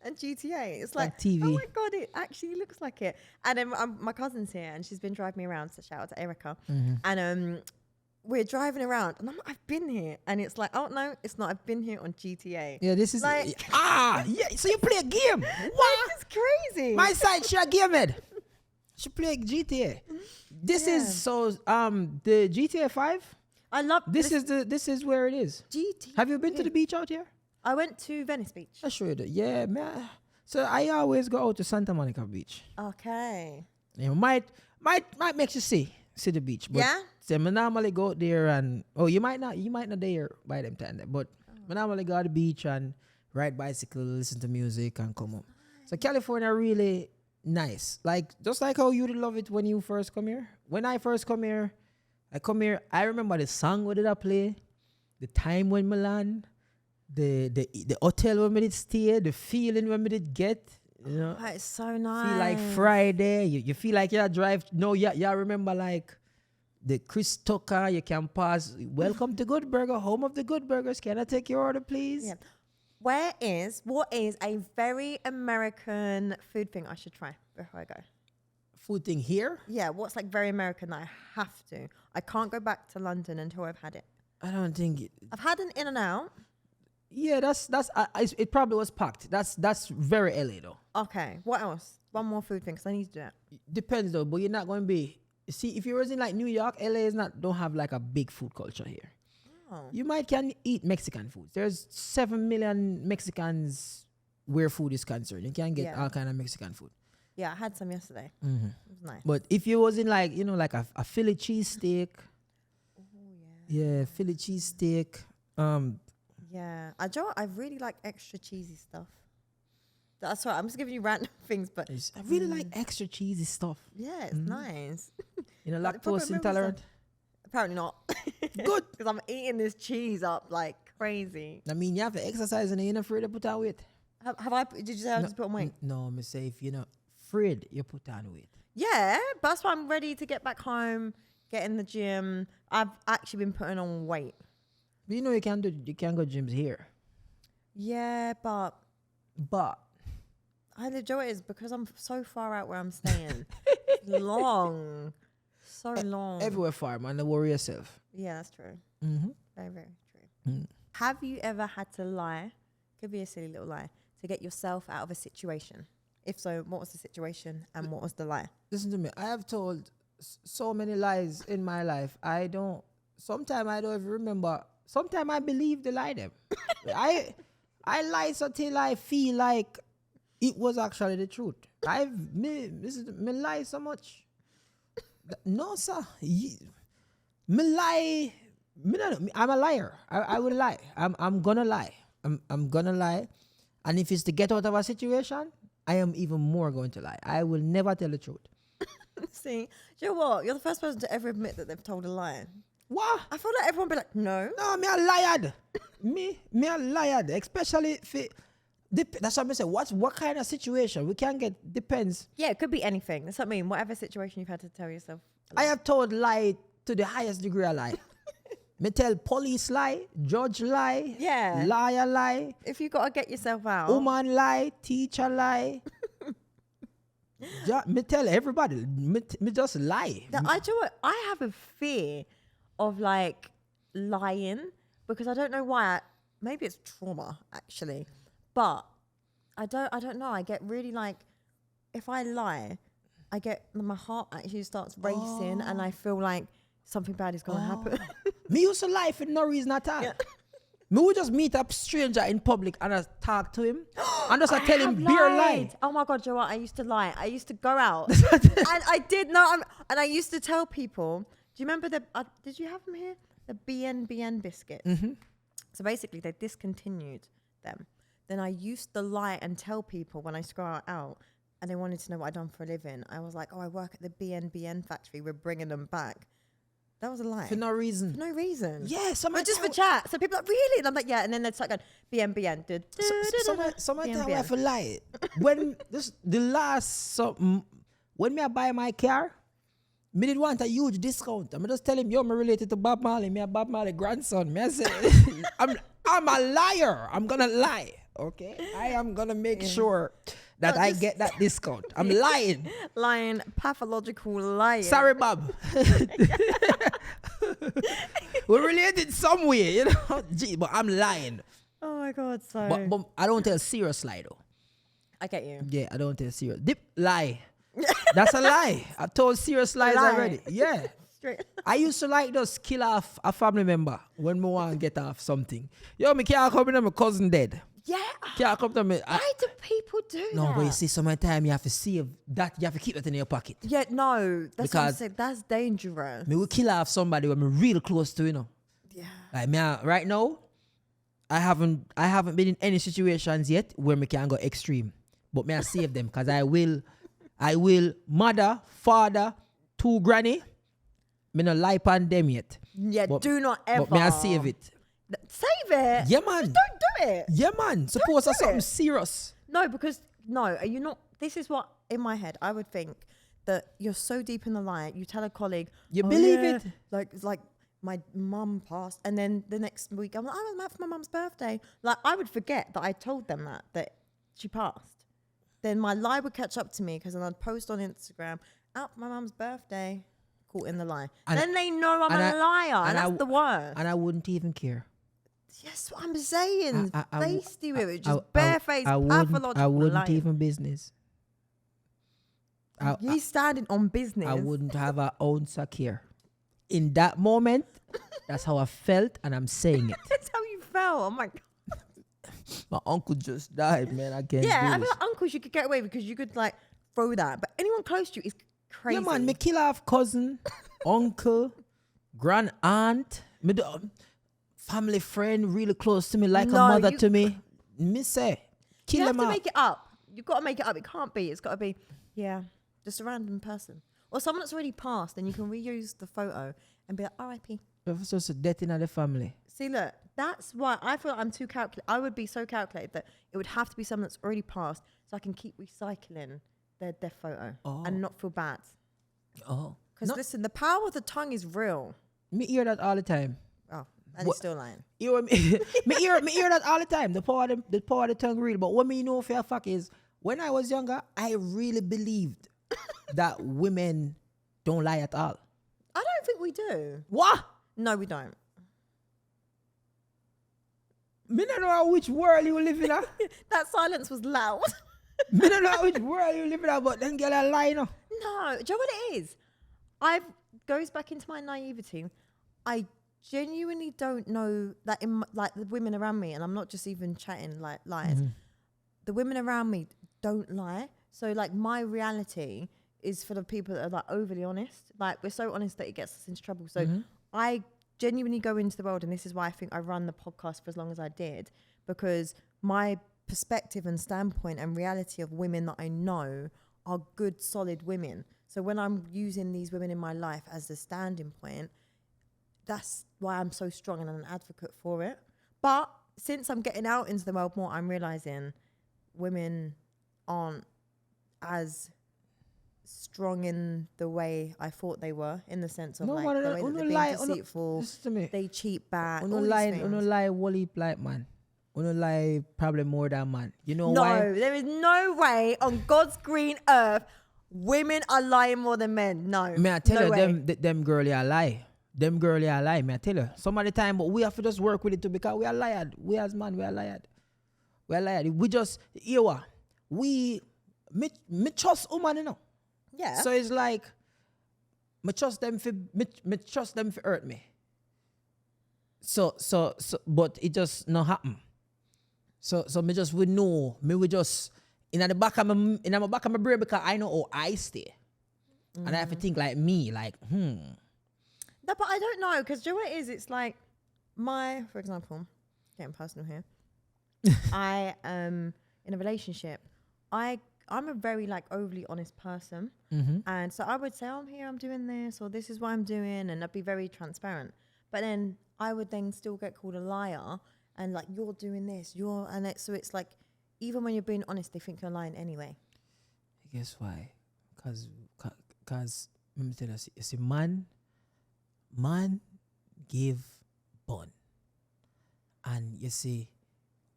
and GTA. It's like TV. oh my God, it actually looks like it. And then my cousin's here and she's been driving me around. So shout out to Erica. And we're driving around and I'm like, I've been here. And it's like, oh no, it's not. I've been here on GTA. Yeah, this is like, yeah. So you play a game? What? This is crazy. My side, she a game head. She play GTA. This is so the GTA 5. I love this. This is where it is. GTA. Have you been to the beach out here? I went to Venice Beach. I show you that. Yeah, man. So I always go out to Santa Monica Beach. Okay. You might make you see the beach. But yeah. So I normally go out there and you might not there by them time there, but I normally go to the beach and ride bicycle, listen to music and come home. So California really nice. Like just like how you would love it when you first come here. When I first come here, I remember the song where did I play, the time when Milan, the hotel when we did stay, the feeling when we did get, you know. Oh, it's so nice. Feel like Friday. You feel like you drive. No, yeah, remember like the Chris Tucker, you can pause. Welcome to Good Burger, home of the Good Burgers. Can I take your order, please? Yeah. What is a very American food thing I should try before I go? Food thing here? Yeah, what's like very American that I have to? I can't go back to London until I've had it. I don't think I've had an In-N-Out. Yeah, it probably was packed. That's very LA though. Okay, what else? One more food thing because I need to do it. Depends though, but you're not going to be. See, if you're in like New York, LA don't have like a big food culture here. Oh. You can eat Mexican food. There's 7 million Mexicans where food is concerned. You can get all kind of Mexican food. Yeah, I had some yesterday. It was nice. But if you was in like, like a Philly cheesesteak. Oh, yeah. Yeah, Philly cheesesteak. Yeah. I really like extra cheesy stuff. That's right. I'm just giving you random things, but I really like extra cheesy stuff. Yeah, it's nice. Lactose intolerant? Apparently not. Good. Because I'm eating this cheese up like crazy. I mean, you have to exercise and you're not afraid to put on weight. Did you say I just put on weight? No, I'm say if you're not afraid, you put on weight. Yeah, but that's why I'm ready to get back home, get in the gym. I've actually been putting on weight. But you can go gyms here. Yeah, but I enjoy it is because I'm so far out where I'm staying. Long. So long. Everywhere far, man. Don't worry yourself. Yeah, that's true. Mm-hmm. Very, very true. Have you ever had to lie? Could be a silly little lie to get yourself out of a situation. If so, what was the situation and what was the lie? Listen to me. I have told so many lies in my life. Sometimes I don't even remember. Sometimes I believe the lie them. I lie until I feel like it was actually the truth. Me lie so much. No, sir. Me lie. I'm a liar. I will lie. I'm gonna lie. I'm gonna lie. And if it's to get out of a situation, I am even more going to lie. I will never tell the truth. See, do you know what? You're the first person to ever admit that they've told a lie. What? I feel like everyone be like, no. No, me a liar. me a liar. Especially if that's what I say. What kind of situation we can get depends. Yeah, it could be anything. That's what I mean. Whatever situation you've had to tell yourself. I have told lie to the highest degree of lie. Me tell police lie, judge lie, liar lie. If you got to get yourself out. Woman lie, teacher lie. Me tell everybody. Me just lie. I have a fear of like lying because I don't know why. Maybe it's trauma actually, but I don't know. I get really like, if I lie, my heart actually starts racing and I feel like something bad is gonna happen. Me used to lie for no reason at all. Yeah. Me would just meet a stranger in public and I talk to him and just tell him beer lie. Oh my God, Joe, I used to lie. I used to go out and I did not. And I used to tell people. Do you remember did you have them here? The BNBN biscuits. Mm-hmm. So basically, they discontinued them. Then I used to lie and tell people when I used to go out and they wanted to know what I'd done for a living. I was like, I work at the BNBN factory. We're bringing them back. That was a lie. For no reason. For no reason. Yeah, but just for chat. So people are like, really? And I'm like, yeah. And then they're like, BNBN. Some time I have to lie. When when I buy my car, me did want a huge discount. I'm just telling him, yo, I'm related to Bob Marley. Me a Bob Marley grandson. Me I say, I'm a liar. I'm gonna lie. Okay, I am gonna make sure that I get that discount. I'm lying. Lying, pathological lying. Sorry, Bob. We're related some way, you know. Gee, but I'm lying. Oh my God, so. But I don't tell serious lie though. I get you. Yeah, I don't tell serious. Dip lie. That's a lie. I told serious lies already. Yeah. Straight. I used to like just kill off a family member when me want to get off something. Yo, me can't come in, my cousin dead. Yeah. Can't come to me. Why do people do that? No, but you see, sometimes you have to save that. You have to keep that in your pocket. Yeah, no. That's what I'm Because- saying. That's dangerous. Me will kill off somebody when me real close to, you know. Yeah. Like me, right now, I haven't been in any situations yet where me can go extreme. But me I save them because I will mother, father, 2 granny. Me no lie on them yet. Yeah, But- do not ever. But me I save it. Save it? Yeah, man. Just don't do it. Yeah, man. Suppose that's do something it. serious. No, because, no, are you not? This is what, in my head, I would think that you're so deep in the lie. You tell a colleague. You "Oh, believe yeah, it? It's like my mum passed. And then the next week, I'm like, I was out for my mum's birthday. Like, I would forget that I told them that she passed. Then my lie would catch up to me because then I'd post on Instagram, out for my mum's birthday, caught in the lie. And- then they know I'm and a liar. And that's the worst. And I wouldn't even care. Yes, what I'm saying. I Tasty with it. I- Just barefaced, I wouldn't pathological lying. even business. You standing on business. I wouldn't have an ounce of care. In that moment, that's how I felt, and I'm saying it. That's how you felt. Oh my God. My uncle just died, man. I can't Yeah, I do feel this. like uncles you could get away with because you could like throw that. But anyone close to you is crazy. Yeah, man. Me kill off cousin, uncle, grand aunt, me do, family friend, really close to me, like No, a mother you- to me. Me say, kill you have them to out. make it up. You've got to make it up. It can't be. It's got to be, yeah, just a random person. Or someone that's already passed, and you can reuse the photo and be like, R.I.P. It's just a death in the family. See, look, that's why I feel like I'm too calculated. I would be so calculated that it would have to be someone that's already passed so I can keep recycling their death photo and not feel bad. Oh, Because listen, the power of the tongue is real. me hear that all the time. Oh, and What- he's still lying. You know, me hear that all the time. The power of the tongue real. But what me know for a fact is, when I was younger, I really believed that women don't lie at all. I don't think we do. What? No, we don't. Me don't know which world you live in. That silence was loud. Me don't know which world you live in, but then girl a lie, no. No, do you know what it is? Goes back into my naivety. I genuinely don't know that like the women around me, and I'm not just even chatting like lies. Mm-hmm. The women around me don't lie. So like my reality is for the people that are like overly honest. Like we're so honest that it gets us into trouble. So I genuinely go into the world, and this is why I think I run the podcast for as long as I did, because my perspective and standpoint and reality of women that I know are good, solid women. So when I'm using these women in my life as a standing point, that's why I'm so strong and I'm an advocate for it. But since I'm getting out into the world more, I'm realizing women aren't as strong in the way I thought they were, in the sense of No, like man, the way that they're being deceitful, Listen to me. they cheat back. Uno all these lie, things. uno lie, wally like man. Uno lie probably more than man. You know No, why? there is no way on God's green earth women are lying more than men. No. Me I tell no you, way. them girly are lie. Them girly are lie. Me I tell you. Some of the time, but we have to just work with it too, because we are lied. We as man, we are lied. We are lied. We just, you know, me trust woman, you know. Yeah. So it's like, me trust them for hurt me. So, but it just not happen. So me just we know, me we just in the back of my brain, because I know how I stay, and I have to think like me, like No, but I don't know, because do you know what it is? It's like for example, getting personal here. I in a relationship, I'm a very like overly honest person, and so I would say, I'm here, I'm doing this, or this is what I'm doing, and I'd be very transparent. But then I would then still get called a liar, and like, you're doing this, so it's like, even when you're being honest, they think you're lying anyway. guess why? Cause let me tell you, you see, man give bun, and you see,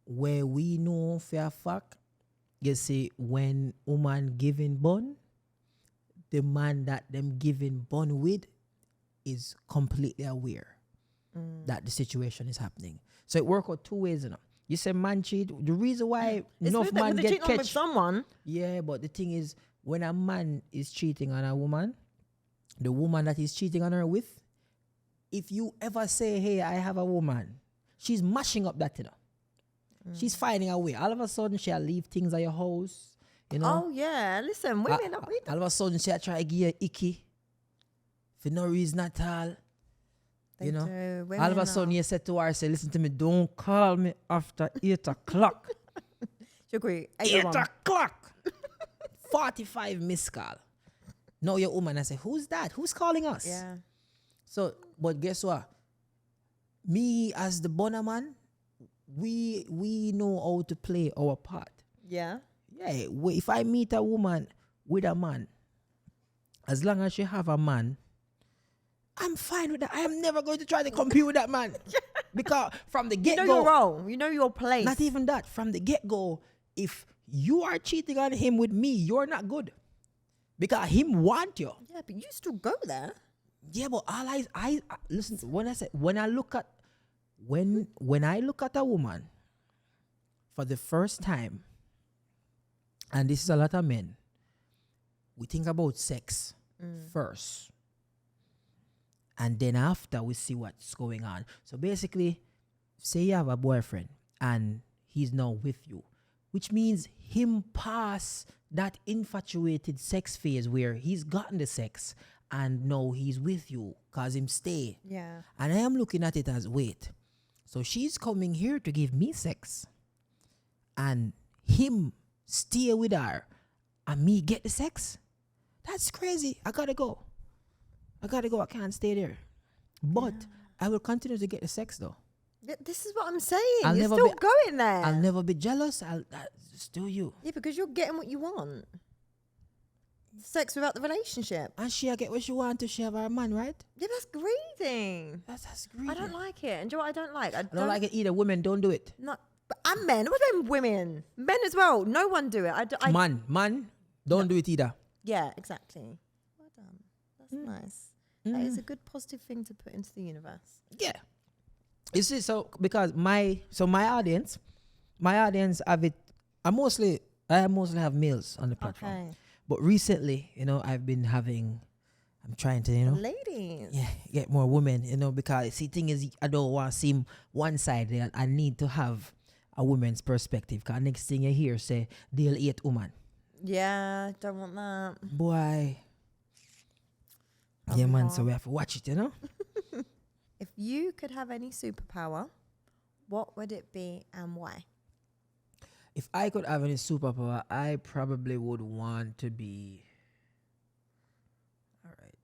where we know for a fact, you see, when woman giving bun, the man that them giving bun with is completely aware that the situation is happening. So it works out two ways, you know. You say man cheat. The reason why enough man get catch with someone. Yeah, but the thing is, when a man is cheating on a woman, the woman that he's cheating on her with, if you ever say, "Hey, I have a woman," she's mashing up that, you know. She's finding a way. All of a sudden, she'll leave things at your house, you know. Oh yeah, listen, women. All of a sudden, she'll try to give you icky for no reason at all. They you know, do. all of a sudden you said to her, "Say, listen to me, don't call me after 8 o'clock." You agree? 8 o'clock. 45 missed call. Now your woman, I say, "Who's that? Who's calling us?" Yeah. So, but guess what? Me as the bonner man, we know how to play our part. Yeah. Yeah. If I meet a woman with a man, as long as she have a man, I'm fine with that. I am never going to try to compete with that man. Because from the get-go... You know your role. You know your place. Not even that. From the get-go, if you are cheating on him with me, you're not good. Because him want you. Yeah, but you still go there. Yeah, but all I listen, when I look at a woman for the first time, and this is a lot of men, we think about sex first. And then after we see what's going on. So basically, say you have a boyfriend and he's now with you, which means him pass that infatuated sex phase where he's gotten the sex and now he's with you because him stay. Yeah. And I am looking at it as, wait, so she's coming here to give me sex and him stay with her and me get the sex? That's crazy. I gotta go. I can't stay there. But I will continue to get the sex though. This is what I'm saying. I'll You're never still be- going there. I'll never be jealous. Just do you. Yeah, because you're getting what you want. Sex without the relationship. And she'll get what she want to. She have her man, right? Yeah, that's greedy. That's greedy. I don't like it. And do you know what I don't like? I don't like it either. Women, don't do it. Not, and men. What about women? Men as well. No one do it. Man, don't do it either. Yeah, exactly. Well done. That's nice. That is a good positive thing to put into the universe. Yeah. You see, so because my audience have it. I mostly have males on the platform. Okay. But recently, I'm trying to, Ladies. yeah, get more women, because see, thing is, I don't want to seem one-sided. I need to have a woman's perspective. Because next thing you hear, say, they'll eat woman. Yeah, don't want that. Boy. Yeah, man, so we have to watch it, If you could have any superpower, what would it be and why? If I could have any superpower, I probably would want to be... All right.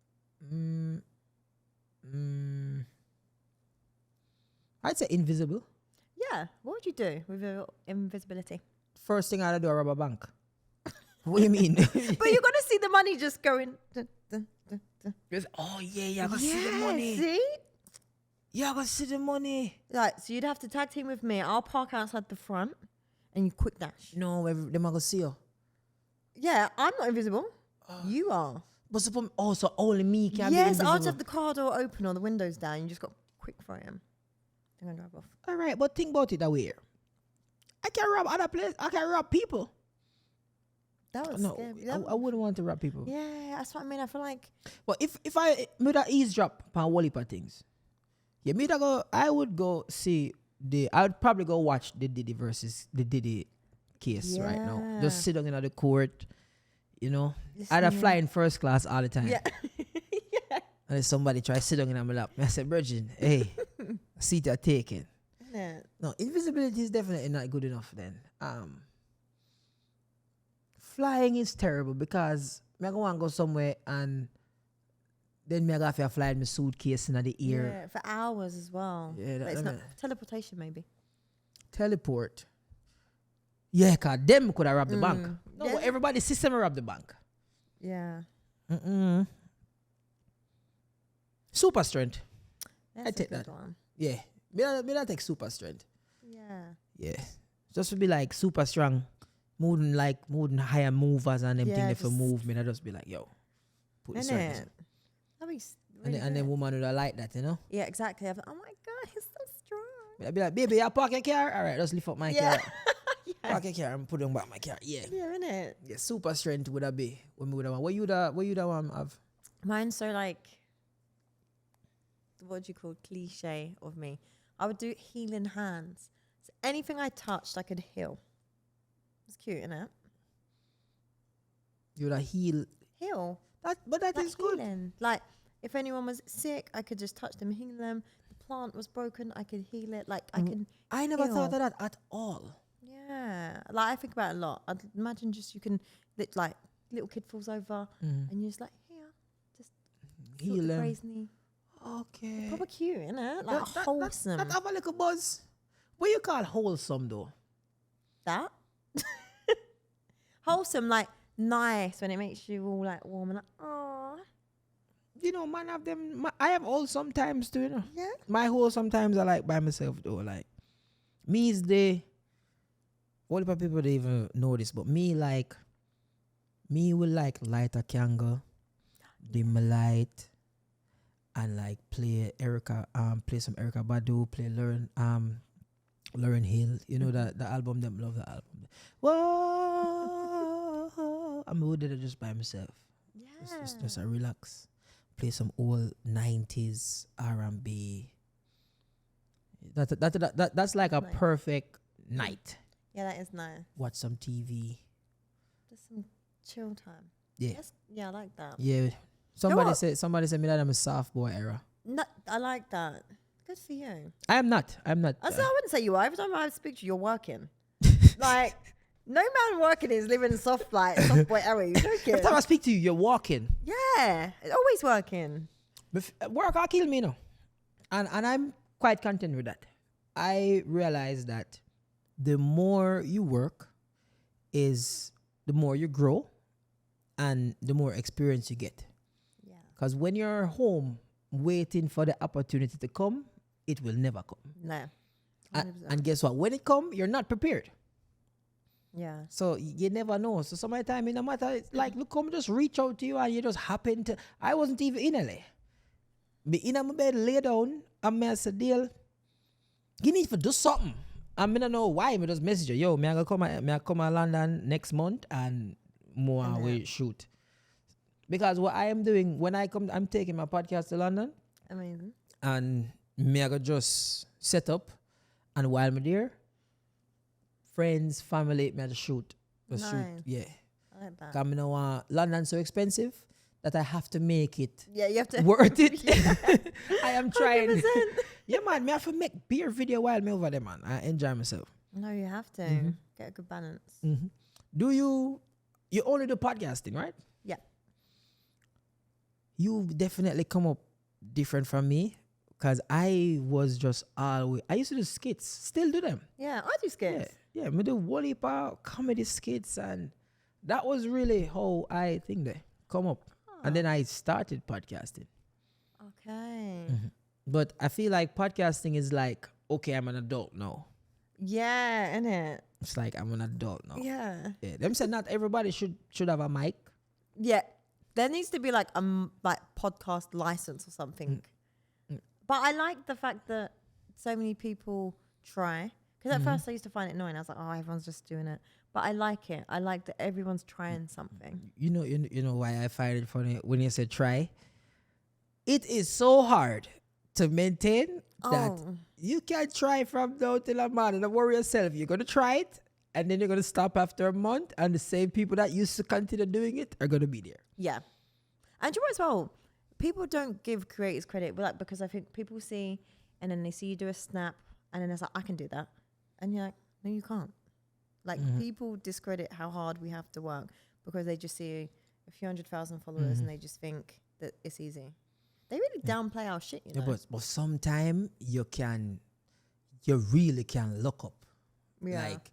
I'd say invisible. Yeah, what would you do with your invisibility? First thing I'd do, I rob a bank. What do you mean? But you're going to see the money just going... Oh, yeah, I got to see the money. See? Yeah, I got to see the money. Right, so you'd have to tag team with me. I'll park outside the front and you quick dash. No, them are going to see you. Yeah, I'm not invisible. You are. But so only me can be Yes, invisible. I'll just have the car door open or the windows down. You just got quick throw him. They're going to drive off. All right, but think about it that way. I can rob other places. I can rob people. That was No, scary. I wouldn't want to rob people. Yeah, that's what I mean. I feel like... But if I made a eavesdrop on whole heap of things, I would go see I would probably go watch the Diddy versus the Diddy case right now. Yeah. Just sit down in the court, I'd Listening. fly in first class all the time. Yeah. Yeah. And then somebody try to sit down in my lap. I said, Virgin, hey, seat are taken. Yeah. No, invisibility is definitely not good enough then. Flying is terrible because I want to go somewhere and then I got to fly in my suitcase in the ear. Yeah, for hours as well. Yeah, But it's not teleportation, maybe. Teleport. Yeah, because them could have robbed the bank. No, Yeah. but everybody's system robbed the bank. Yeah. Super strength. That's take a good that. one. Yeah. Me not take super strength. Yeah. Yeah. Just to be like super strong, moving higher movers and them Yeah, things for just- movement. I just be like, yo, put this Innit? on. That'd be And really then good. woman would like that, you know. Yeah, exactly. I'm like, oh my God, he's so strong. I'd be like, baby, you park your car? All right, just lift up my Yeah. car. Park your car and put on back my car. Yeah. Yeah, innit? Yeah, super strength would that be when we would have one. What you the one have? Mine's so like, what do you call cliche of me? I would do healing hands. So anything I touched, I could heal. It's cute, innit? You would have heal. Heal. But that Like is good. healing. Like if anyone was sick, I could just touch them, heal them. The plant was broken, I could heal it. Like I can. I never heal. thought of that at all. Yeah, like I think about it a lot. I'd imagine just you can like little kid falls over and you're just like here, just Heal heal the them. crazy. Okay. Proper cute, innit? Like That wholesome. That have a little buzz. What you call wholesome though? That wholesome, like nice when it makes you all like warm and like oh You know, man have them. I have all sometimes too. You know, yeah. my whole sometimes I like by myself though. Like me is the. What if people don't even know this? But me will like light a candle, dim my light, and like play some Erica Badu, play Lauren Hill. You know that the album, them love the album. Whoa, I'm good at it just by myself. Yeah. Just a relax. Play some old 90s R&B. That's like a Nice. perfect night. Yeah, that is nice. Watch some TV. Just some chill time. Yeah. Yeah, I like that. Yeah. Somebody what? said me that I'm a soft boy era. No, I like that. Good for you. I am not. I wouldn't say you are. Every time I speak to you, you're working. Like, no man working is living soft boy era. You joking? Every time I speak to you, you're walking. Yeah, it's always working. Work will kill me, no. And I'm quite content with that. I realize that the more you work is the more you grow and the more experience you get. Yeah. Because when you're home waiting for the opportunity to come, it will never come. No. And guess what? When it comes, you're not prepared. Yeah. So you never know. So some of the time, no matter, it's like, look, come just reach out to you and you just happen to. I wasn't even in LA. Me in my bed, lay down, and I said, Deal, you need to do something. I don't know why. I just message you, yo, me I come to London next month and more we shoot. Because what I am doing, when I come, I'm taking my podcast to London. Amazing. And me I go just set up. And while I'm there, friends, family, me I just shoot. Just shoot. Nice. Yeah. I like that. Because I know London's so expensive that I have to make it Yeah, you have to. worth it. Yeah. I am trying. 100%. Yeah, man, me have to make beer video while me over there, man. I enjoy myself. No, you have to get a good balance. Mm-hmm. Do you only do podcasting, right? Yeah. You definitely come up different from me because I was just always, I used to do skits, still do them. Yeah, I do skits. Yeah, me do one heap of comedy skits, and that was really how I think they come up. And then I started podcasting. Okay. But I feel like podcasting is like, okay, I'm an adult now. Yeah, innit? It's like I'm an adult now. Yeah. Yeah. Them said not everybody should have a mic. Yeah. There needs to be like a podcast license or something. But I like the fact that so many people try. Because at first I used to find it annoying. I was like, oh, everyone's just doing it. But I like it. I like that everyone's trying something. You know why I find it funny when you said try? It is so hard to maintain that you can't try from now till a man and don't worry yourself. You're going to try it and then you're going to stop after a month and the same people that used to continue doing it are going to be there. Yeah. And you know what as well? People don't give creators credit because I think people see and then they see you do a snap and then it's like, I can do that. And you're like, no, you can't. Like people discredit how hard we have to work because they just see a few 100,000 followers and they just think that it's easy. They really downplay our shit, you know. Yeah, but sometimes you really can look up. Yeah. Like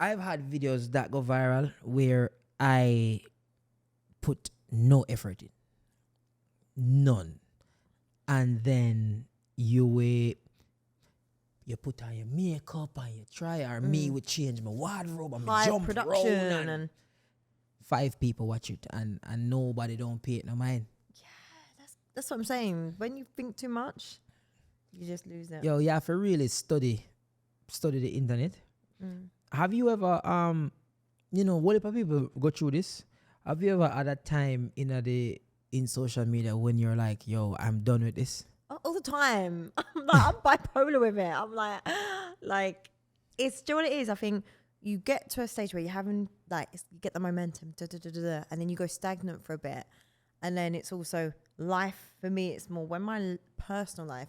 I've had videos that go viral where I put no effort in. None. And then you put on your makeup and you try, or me would change my wardrobe and me High jump production around and 5 people watch it and nobody don't pay it no mind. that's what I'm saying. When you think too much, you just lose it. Yo, you have to really study the internet. Have you ever what if people go through this? Have you ever had a time in social media when you're like, yo, I'm done with this? All the time. I'm bipolar with it. I'm like it's, do you know what it is? I think you get to a stage where you're having you get the momentum, and then you go stagnant for a bit, and then it's also life. For me, it's more when my personal life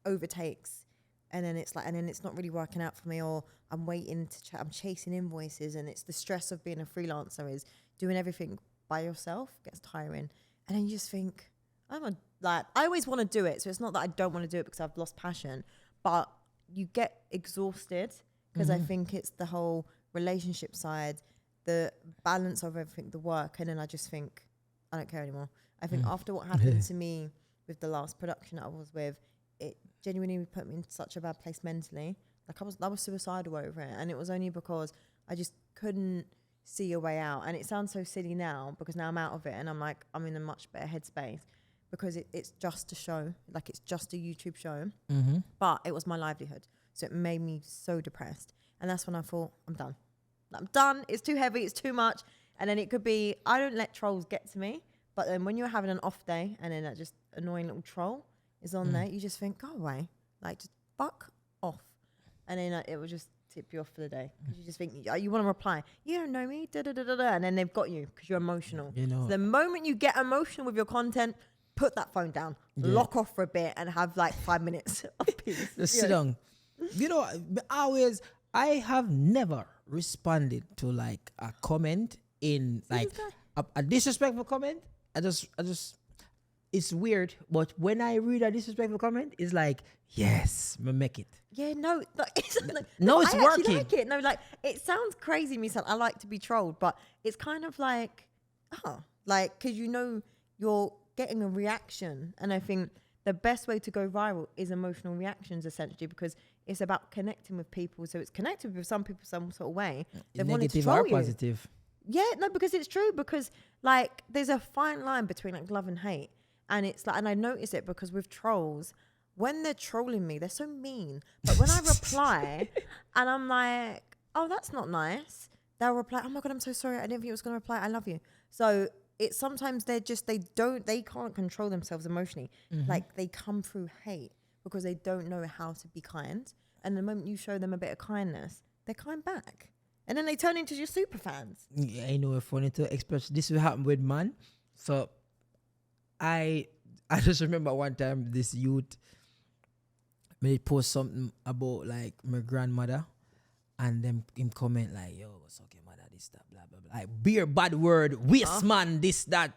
overtakes, and then it's not really working out for me, or I'm waiting to I'm chasing invoices, and it's the stress of being a freelancer is doing everything by yourself gets tiring, and then you just think I always want to do it, so it's not that I don't want to do it because I've lost passion, but you get exhausted because I think it's the whole relationship side, the balance of everything, the work, and then I just think I don't care anymore. I think after what happened to me with the last production that I was with, it genuinely put me in such a bad place mentally. Like I was suicidal over it, and it was only because I just couldn't see a way out. And it sounds so silly now because now I'm out of it and I'm like, I'm in a much better headspace because it's just a show, like it's just a YouTube show, but it was my livelihood. So it made me so depressed. And that's when I thought, I'm done. It's too heavy. It's too much. And then it could be, I don't let trolls get to me. But then when you're having an off day and then that just annoying little troll is on there, you just think, go away. Like, just fuck off. And then it will just tip you off for the day. Because you just think, you want to reply, you don't know me, da-da-da-da-da. And then they've got you because you're emotional. You know. So the moment you get emotional with your content, put that phone down, lock off for a bit and have like 5 minutes of peace. Just sit down. You know, I have never responded to like a comment in like a disrespectful comment. I just, it's weird. But when I read a disrespectful comment, it's like, yes, me make it. Yeah, no, it's it's working. Like it. No, like it sounds crazy. Me saying I like to be trolled, but it's kind of like, because you're getting a reaction, and I think the best way to go viral is emotional reactions, essentially, because it's about connecting with people. So it's connected with some people some sort of way. Negative or positive. Yeah, no, because it's true. Because like, there's a fine line between like love and hate, and it's like, and I notice it because with trolls, when they're trolling me, they're so mean. But when I reply, and I'm like, oh, that's not nice, they'll reply, oh my god, I'm so sorry, I didn't think it was gonna reply, I love you. So it's sometimes they can't control themselves emotionally. Like they come through hate because they don't know how to be kind. And the moment you show them a bit of kindness, they're kind back. And then they turn into your super fans. Yeah, I know it's funny to express. This will happen with man. So I just remember one time this youth made post something about like my grandmother, and them him comment like, yo, what's okay, mother, this, that, blah, blah, blah. Like, beer, bad word, waste man, this, that.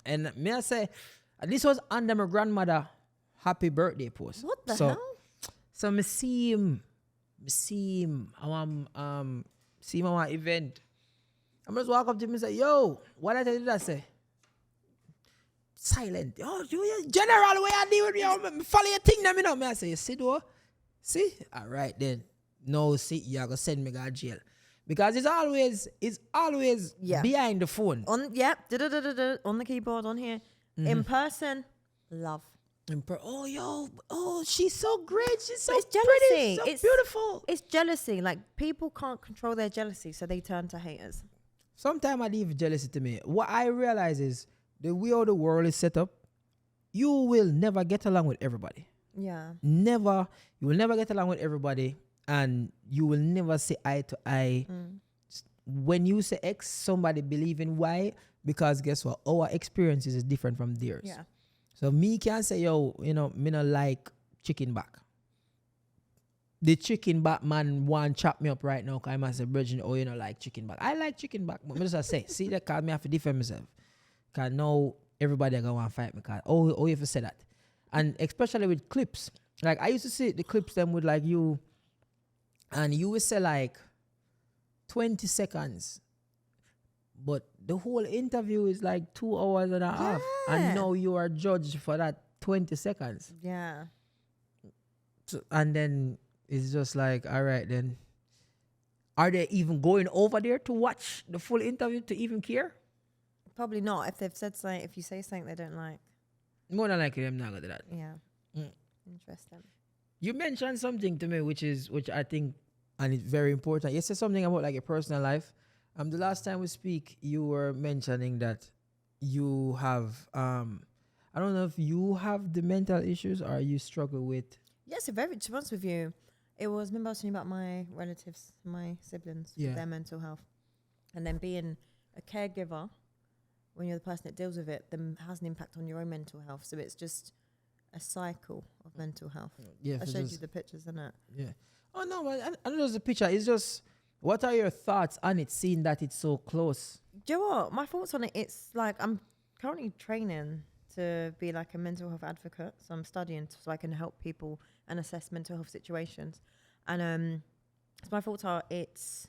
And me I say, and this was under my grandmother happy birthday post. What the hell? So me see him see him at one event. I just walk up to him and say, yo, what I tell you that say? Silent. Oh, you general, where I deal with you? Follow your thing, you know. Me I say, you see though? See? All right then. No, see, you're going to send me to jail. Because it's always behind the phone. On the keyboard, on here. In person, love. She's so great. She's so it's pretty. Jealousy. So beautiful. It's jealousy. Like, people can't control their jealousy, so they turn to haters. Sometimes I leave jealousy to me. What I realize is the way the world is set up, you will never get along with everybody. Yeah. Never. You will never get along with everybody, and you will never see eye to eye. When you say X, somebody believe in Y, because guess what? Our experiences is different from theirs. Yeah. So me can't say, yo, me not like chicken back. The chicken back man want chop me up right now because I must say, Bridget, you don't like chicken back. I like chicken back. But me just say, see that cause me have to defend myself. Because now everybody are going to fight me. Cause, you have to say that. And especially with clips. Like, I used to see the clips them with like you, and you would say like 20 seconds. But the whole interview is like 2 hours and a half. And now you are judged for that 20 seconds. Yeah. So, and then it's just like, all right, then. Are they even going over there to watch the full interview to even care? Probably not. If they've said something, if you say something they don't like. More than likely, I'm not going to do that. Yeah. Mm. Interesting. You mentioned something to me, which I think, and it's very important. You said something about like your personal life. The last time we speak, you were mentioning that you have, I don't know if you have the mental issues or you struggle with. Yes, to be honest with you, it was, remember I was talking about my relatives, my siblings, Yeah. their mental health. And then being a caregiver, when you're the person that deals with it, then has an impact on your own mental health. So it's just a cycle of mental health. Yeah, I showed you the pictures, isn't it? Yeah. Oh, no, man, I don't know the picture. It's just, what are your thoughts on it, seeing that it's so close? Do you know what? My thoughts on it, it's like I'm currently training to be like a mental health advocate. So I'm studying so I can help people and assess mental health situations. And so my thoughts are it's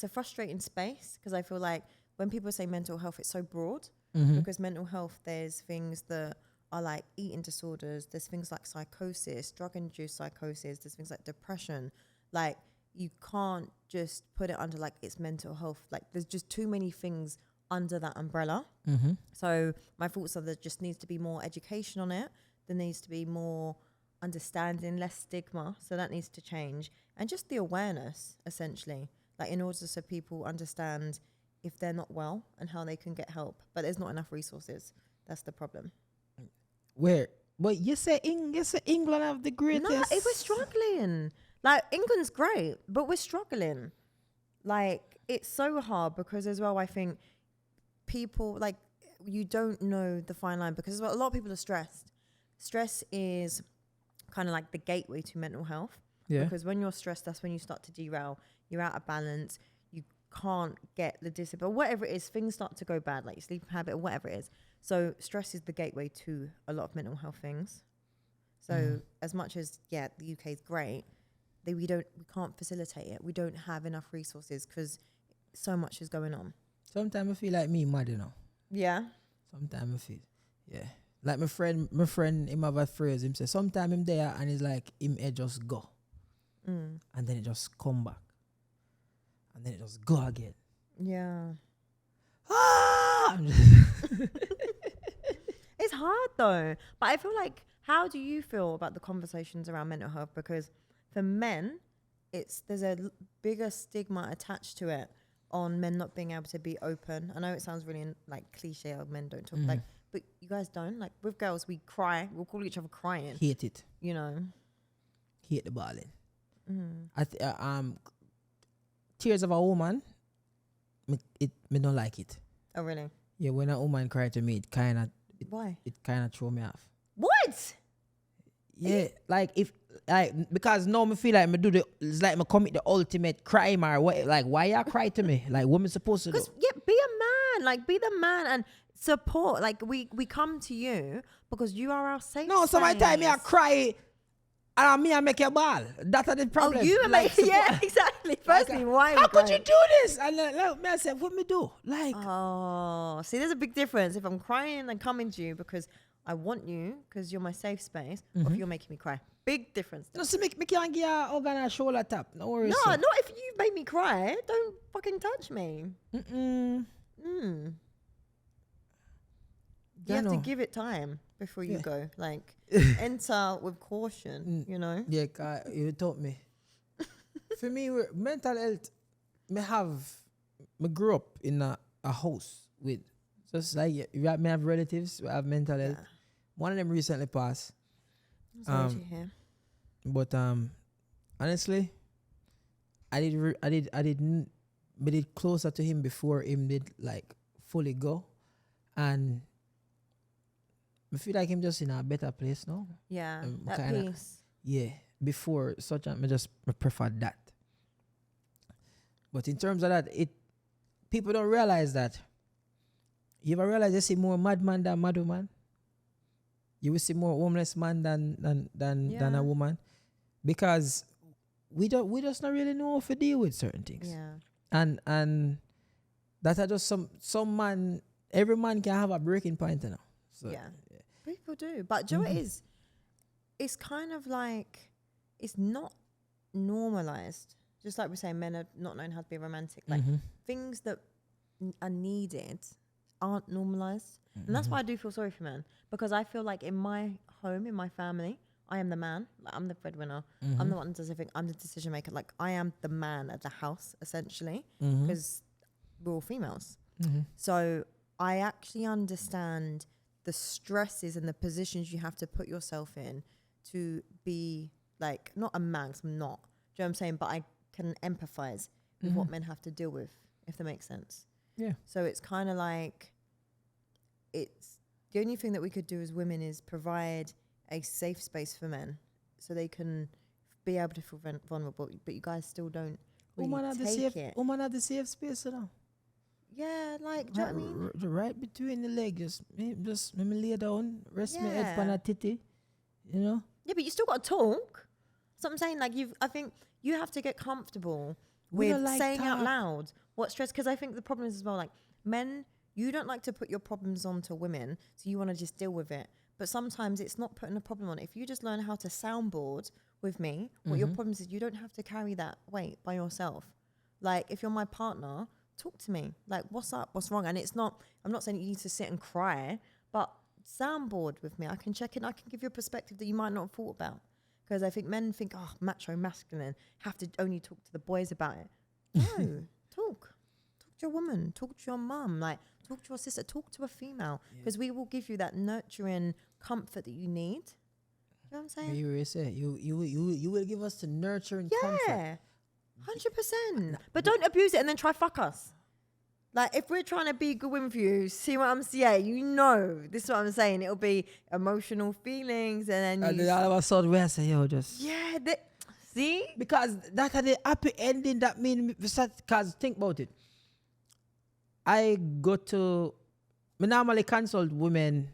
a frustrating space because I feel like when people say mental health, it's so broad because mental health, there's things that are like eating disorders. There's things like psychosis, drug-induced psychosis. There's things like depression. Like you can't just put it under like it's mental health. Like there's just too many things under that umbrella. So my thoughts are there just needs to be more education on it. There needs to be more understanding, less stigma. So that needs to change. And just the awareness, essentially, like in order so people understand if they're not well and how they can get help. But there's not enough resources. That's the problem. Where? But you say England have the greatest. No, if we're struggling. Like England's great, but we're struggling. Like it's so hard because as well, I think people like you don't know the fine line because a lot of people are stressed. Stress is kind of like the gateway to mental health. Yeah. Because when you're stressed, that's when you start to derail. You're out of balance. You can't get the discipline. Whatever it is, things start to go bad, like your sleep habit or whatever it is. So stress is the gateway to a lot of mental health things. So as much as, the UK is great, we can't facilitate it. We don't have enough resources because so much is going on. Sometimes I feel like me mad, you know. Yeah. Sometimes I feel, like my friend, him have a phrase, him say, sometimes him there and he's like, him just go. And then it just come back. And then it just go again. Yeah. Ah! It's hard though. But I feel like, how do you feel about the conversations around mental health? Because for men, there's a bigger stigma attached to it on men not being able to be open. I know it sounds really like cliche, men don't talk like, but you guys don't. Like with girls, we cry. We'll call each other crying. Hate it. You know. Hate the balling. Tears of a woman, me don't like it. Oh really? Yeah, when a woman cry to me, it kind of throw me off. What? Yeah, because now me feel like it's like me commit the ultimate crime or what? Like why you cry to me? Like what me supposed to do? Because be a man. Like be the man and support. Like we come to you because you are our safe. No, so my time I cry. And me, I make you ball. That's the problem. Oh, you like, yeah, exactly. Firstly, why? How could you do this? And like me, I said, what me do? Like, oh, see, there's a big difference. If I'm crying and coming to you because I want you, because you're my safe space, or if you're making me cry, big difference. No, so me can't give you a shoulder tap. No worries. No, not if you make me cry. Don't fucking touch me. You have to give it time before you go. Like, enter with caution, you know? Yeah, you taught me. For me, mental health, me grew up in a house with, just like, me have relatives who have mental health. One of them recently passed. Sorry to hear. But honestly, I did closer to him before him did like fully go. And I feel like him just in a better place now. Yeah, that peace. Yeah, before I prefer that. But in terms of that, people don't realize that. You ever realize you see more madman than mad woman? You will see more homeless man than a woman, because we just not really know how to deal with certain things. Yeah, and that are just some man. Every man can have a breaking point, you know. So, yeah. People do, but do you know what it is? It's kind of like it's not normalized. Just like we're saying, men are not knowing how to be romantic. Like things that are needed aren't normalized. And that's why I do feel sorry for men, because I feel like in my home, in my family, I am the man. Like, I'm the breadwinner. I'm the one that does everything. I'm the decision maker. Like, I am the man at the house, essentially, because we're all females. So I actually understand the stresses and the positions you have to put yourself in to be like, not a man, 'cause I'm not. Do you know what I'm saying? But I can empathize with what men have to deal with, if that makes sense. Yeah. So it's kind of like, it's the only thing that we could do as women is provide a safe space for men so they can be able to feel vulnerable, but you guys still don't really take it. Woman have the safe space, you know. Yeah, like, do you know what I mean? Right between the legs, just let me lay down, rest my head on a titty, you know. Yeah, but you still got to talk. So I'm saying, like, I think you have to get comfortable with saying out loud what stress, because I think the problem is as well, like, men, you don't like to put your problems onto women, so you want to just deal with it. But sometimes it's not putting a problem on. If you just learn how to soundboard with me, what your problems is, you don't have to carry that weight by yourself. Like, if you're my partner, talk to me. Like, what's up? What's wrong? And it's not, I'm not saying you need to sit and cry, but soundboard with me. I can check in. I can give you a perspective that you might not have thought about. Because I think men think, oh, macho, masculine, have to only talk to the boys about it. No, talk. Talk to your woman. Talk to your mum. Like, talk to your sister. Talk to a female. Because we will give you that nurturing comfort that you need. You know what I'm saying? You will say you will give us the nurturing comfort. Yeah, 100%. But don't abuse it and then try fuck us. Like, if we're trying to be good women for you, see what I'm saying? You know, this is what I'm saying. It'll be emotional feelings, and then all of a sudden we say, yo, just see, because that had the happy ending. That mean, because think about it. I normally consult women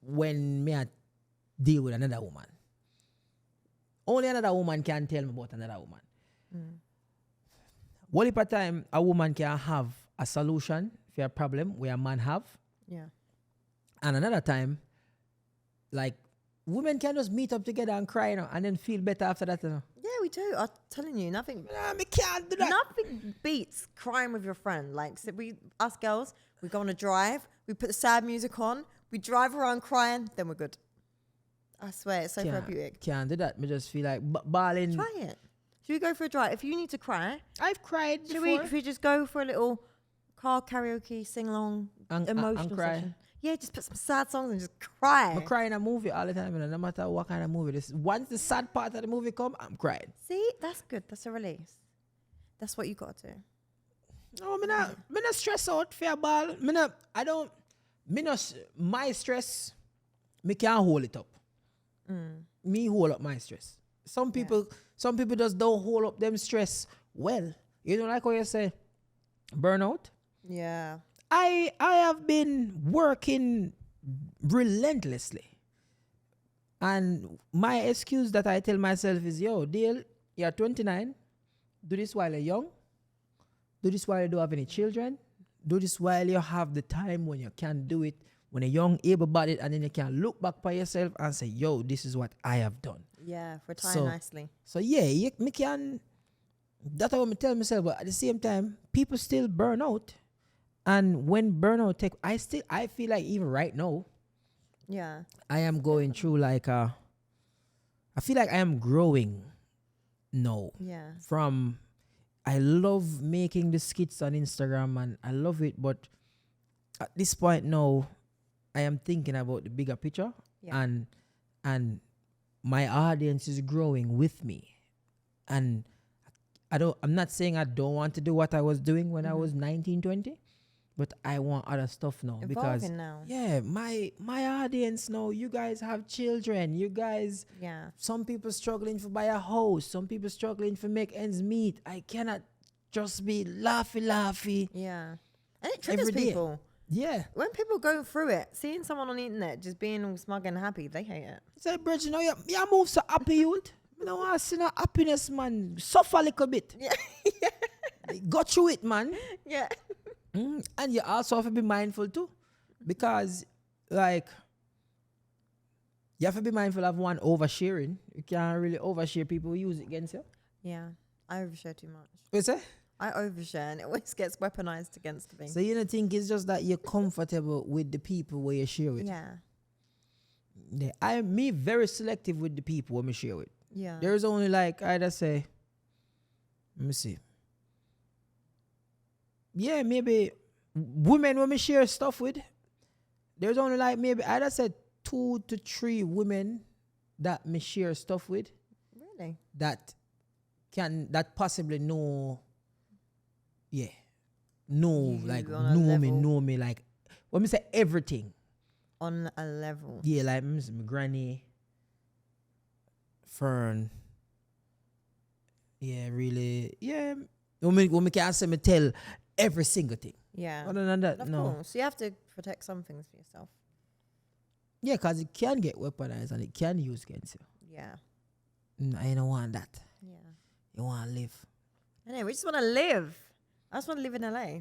when me I deal with another woman. Only another woman can tell me about another woman. One at a time, a woman can have a solution for a problem where a man have. Yeah. And another time, like, women can just meet up together and cry, you know, and then feel better after that, you know. Yeah, we do. I'm telling you, nothing. Me can't do that. Nothing beats crying with your friend. Like, so us girls, we go on a drive, we put the sad music on, we drive around crying, then we're good. I swear, it's so therapeutic. Can't do that. Me just feel like bawling. Try it. Should we go for a drive? If you need to cry, I've cried before. Should we just go for a little car karaoke, sing along, emotional session? Yeah, just put some sad songs and just cry. I'm crying a movie all the time, you know, no matter what kind of movie. Once the sad part of the movie come, I'm crying. See, that's good. That's a release. That's what you got to do. No, me not stress out for a ball. My stress, me can't hold it up. Me hold up my stress. Some people just don't hold up them stress well. You know, like what you say, burnout. Yeah. I have been working relentlessly. And my excuse that I tell myself is, yo, Dale, you're 29. Do this while you're young. Do this while you don't have any children. Do this while you have the time when you can do it, when you're young, able-bodied, and then you can look back by yourself and say, yo, this is what I have done. Yeah, retire nicely. So yeah, me can, that's what I tell myself, but at the same time, people still burn out. And when burnout I feel like even right now, yeah, I am going through like I feel like I am growing now. Yeah. I love making the skits on Instagram and I love it, but at this point now, I am thinking about the bigger picture, and my audience is growing with me. And I'm not saying I don't want to do what I was doing when I was 19, 20, but I want other stuff now. Evolving because now. Yeah, my audience now, you guys have children, you guys, some people struggling to buy a house, some people struggling to make ends meet. I cannot just be laughy. Yeah. And it triggers people. Yeah. When people go through it, seeing someone on the internet just being all smug and happy, they hate it. Say, Bridge, you know, you move so happy, youth. I don't want to see no happiness, man. Suffer a little bit. Yeah. Go through it, man. Yeah. And you also have to be mindful, too. Because, like, you have to be mindful of one oversharing. You can't really overshare. People use it against you. Yeah, I overshare too much. What's that? I overshare, and it always gets weaponized against me. So you don't think it's just that you're comfortable with the people where you share with? Yeah. Yeah. I'm very selective with the people when I share with. Yeah. There's only like, I'd say, let me see. Yeah, maybe women when we share stuff with, there's only like maybe, I'd say 2 to 3 women that me share stuff with. Really? That possibly know, know me, like, when we say everything. On a level. Yeah, like my granny, Fern. Yeah, really. Yeah. When we can say me tell every single thing. Yeah. Other than that, of no. course. You have to protect some things for yourself. Yeah, because it can get weaponized and it can use against you. Yeah. I don't want that. Yeah. You want to live. Anyway, we just want to live. I just want to live in LA.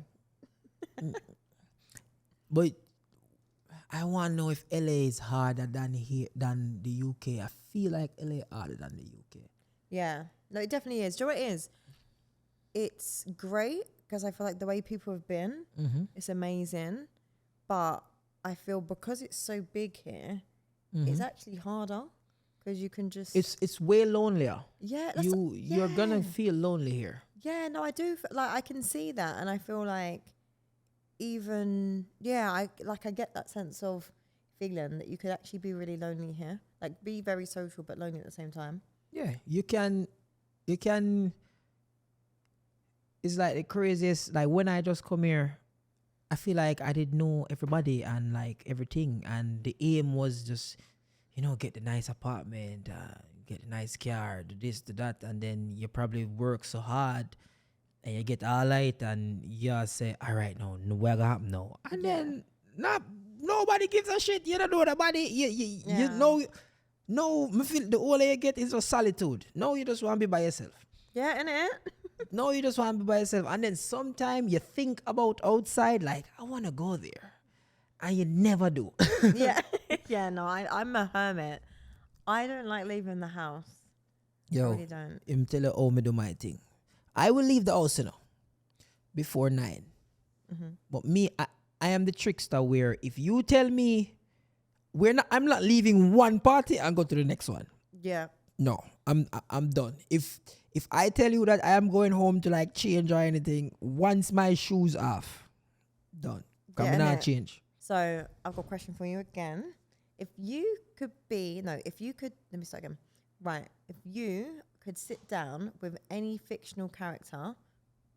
But I want to know if LA is harder than the UK. I feel like LA harder than the UK. Yeah. No, it definitely is. Do you know what it is? It's great because I feel like the way people have been, it's amazing. But I feel because it's so big here, it's actually harder because you can just... It's way lonelier. Yeah. You're going to feel lonely here. Yeah, no, I do. Like, I can see that. And I feel like even, I get that sense of feeling that you could actually be really lonely here. Like, be very social but lonely at the same time. Yeah, you can, it's like the craziest, like when I just come here, I feel like I didn't know everybody and like everything. And the aim was just, get the nice apartment, get a nice car, do this, do that. And then you probably work so hard and you get all right and you say, all right, no, what gonna happen now? And then nobody gives a shit. You don't know the body. You know. No, me feel the only you get is a solitude. No, you just want to be by yourself. Yeah, innit? No, you just want to be by yourself. And then sometimes you think about outside, like, I want to go there. And you never do. Yeah. Yeah, no, I'm a hermit. I don't like leaving the house. Yo, I really don't. I'm tell you how me do my thing. I will leave the house, before 9. But me, I am the trickster where if you tell me, I'm not leaving one party and go to the next one. Yeah. No, I'm done. If I tell you that I am going home to like change or anything, once my shoes off, done. I'm not change. So I've got a question for you again. Let me start again. Right. If you could sit down with any fictional character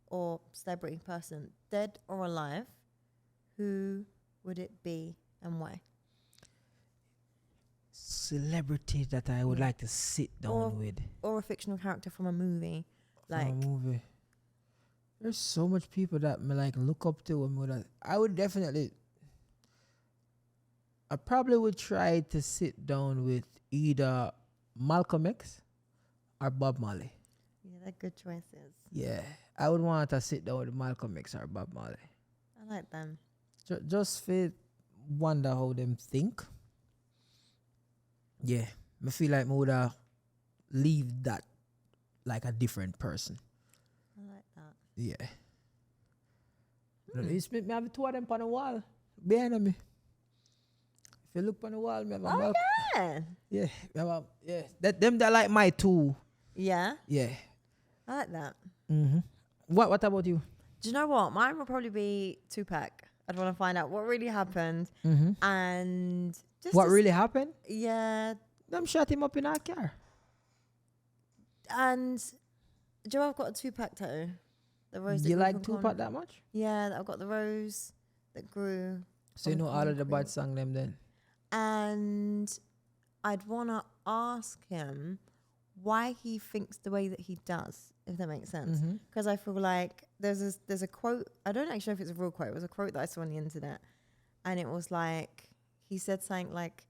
or celebrity person, dead or alive, who would it be and why? Celebrity that I would like to sit down with. Or a fictional character from a movie. Like from a movie. There's so much people that me like look up to and I probably would try to sit down with either Malcolm X or Bob Marley. Yeah, they're good choices. Yeah. I would want to sit down with Malcolm X or Bob Marley. I like them. Just for wonder how them think. Yeah, I feel like I would leave that like a different person. I like that. Yeah. Me have 2 of them on the wall behind me. If you look on the wall, me have a yeah. Yeah, them that like my 2. Yeah. Yeah. I like that. What about you? Do you know what? Mine will probably be Tupac. I'd want to find out what really happened and just what really happened? Yeah. Them shot him up in our car. And do you know I've got a Tupac tattoo? The rose. Do you like Tupac that much? Yeah, I've got the rose that grew. So you know all of the bad song them then? And I'd want to ask him why he thinks the way that he does, if that makes sense. Because I feel like there's a quote. I don't actually know if it's a real quote. It was a quote that I saw on the internet. And it was like, he said something like,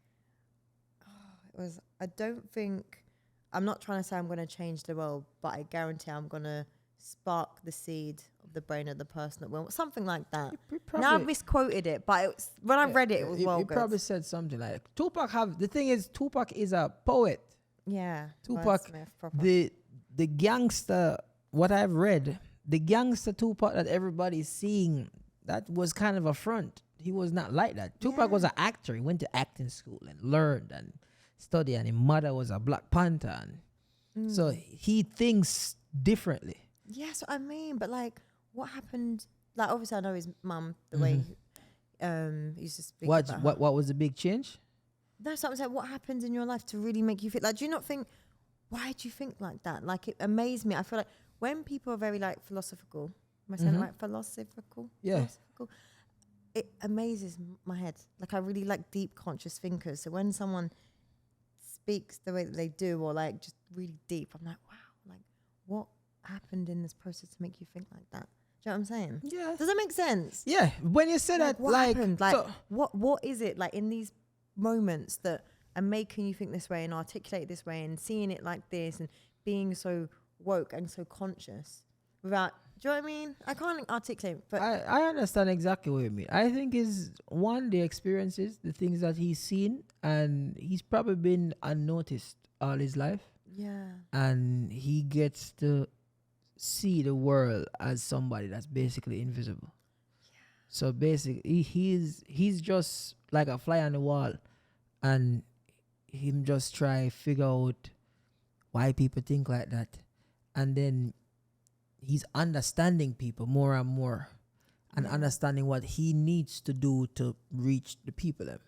I'm not trying to say I'm going to change the world, but I guarantee I'm going to spark the seed of the brain of the person that will. Something like that. Now I've misquoted it, but when I read it, it was well good. He probably said something like, Tupac is a poet. Yeah. Tupac, the the gangster, what I've read, the gangster Tupac that everybody's seeing, that was kind of a front. He was not like that. Tupac was an actor. He went to acting school and learned and studied, and his mother was a Black Panther. And so he thinks differently. Yes, I mean, but like, what happened? Like, obviously, I know his mum, the way he used to speak about her. What was the big change? That's what I'm saying. What happened in your life to really make you feel like? Do you not think? Why do you think like that? Like, it amazed me. I feel like when people are very like philosophical, am I saying it right? Philosophical. Yeah. Philosophical. It amazes my head. Like, I really like deep conscious thinkers. So when someone speaks the way that they do, or like just really deep, I'm like, wow, like what happened in this process to make you think like that? Do you know what I'm saying? Yeah. Does that make sense? Yeah. When you say that, What like, happened? Like, so, what is it like in these moments that are making you think this way and articulate this way and seeing it like this and being so woke and so conscious without, do you know what I mean? I can't articulate, but I understand exactly what you mean. I think is one, the experiences, the things that he's seen, and he's probably been unnoticed all his life. yeah, And he gets to see the world as somebody that's basically invisible. So basically, he's just like a fly on the wall, and him just try figure out why people think like that, and then he's understanding people more and more, and understanding what he needs to do to reach the people. Them.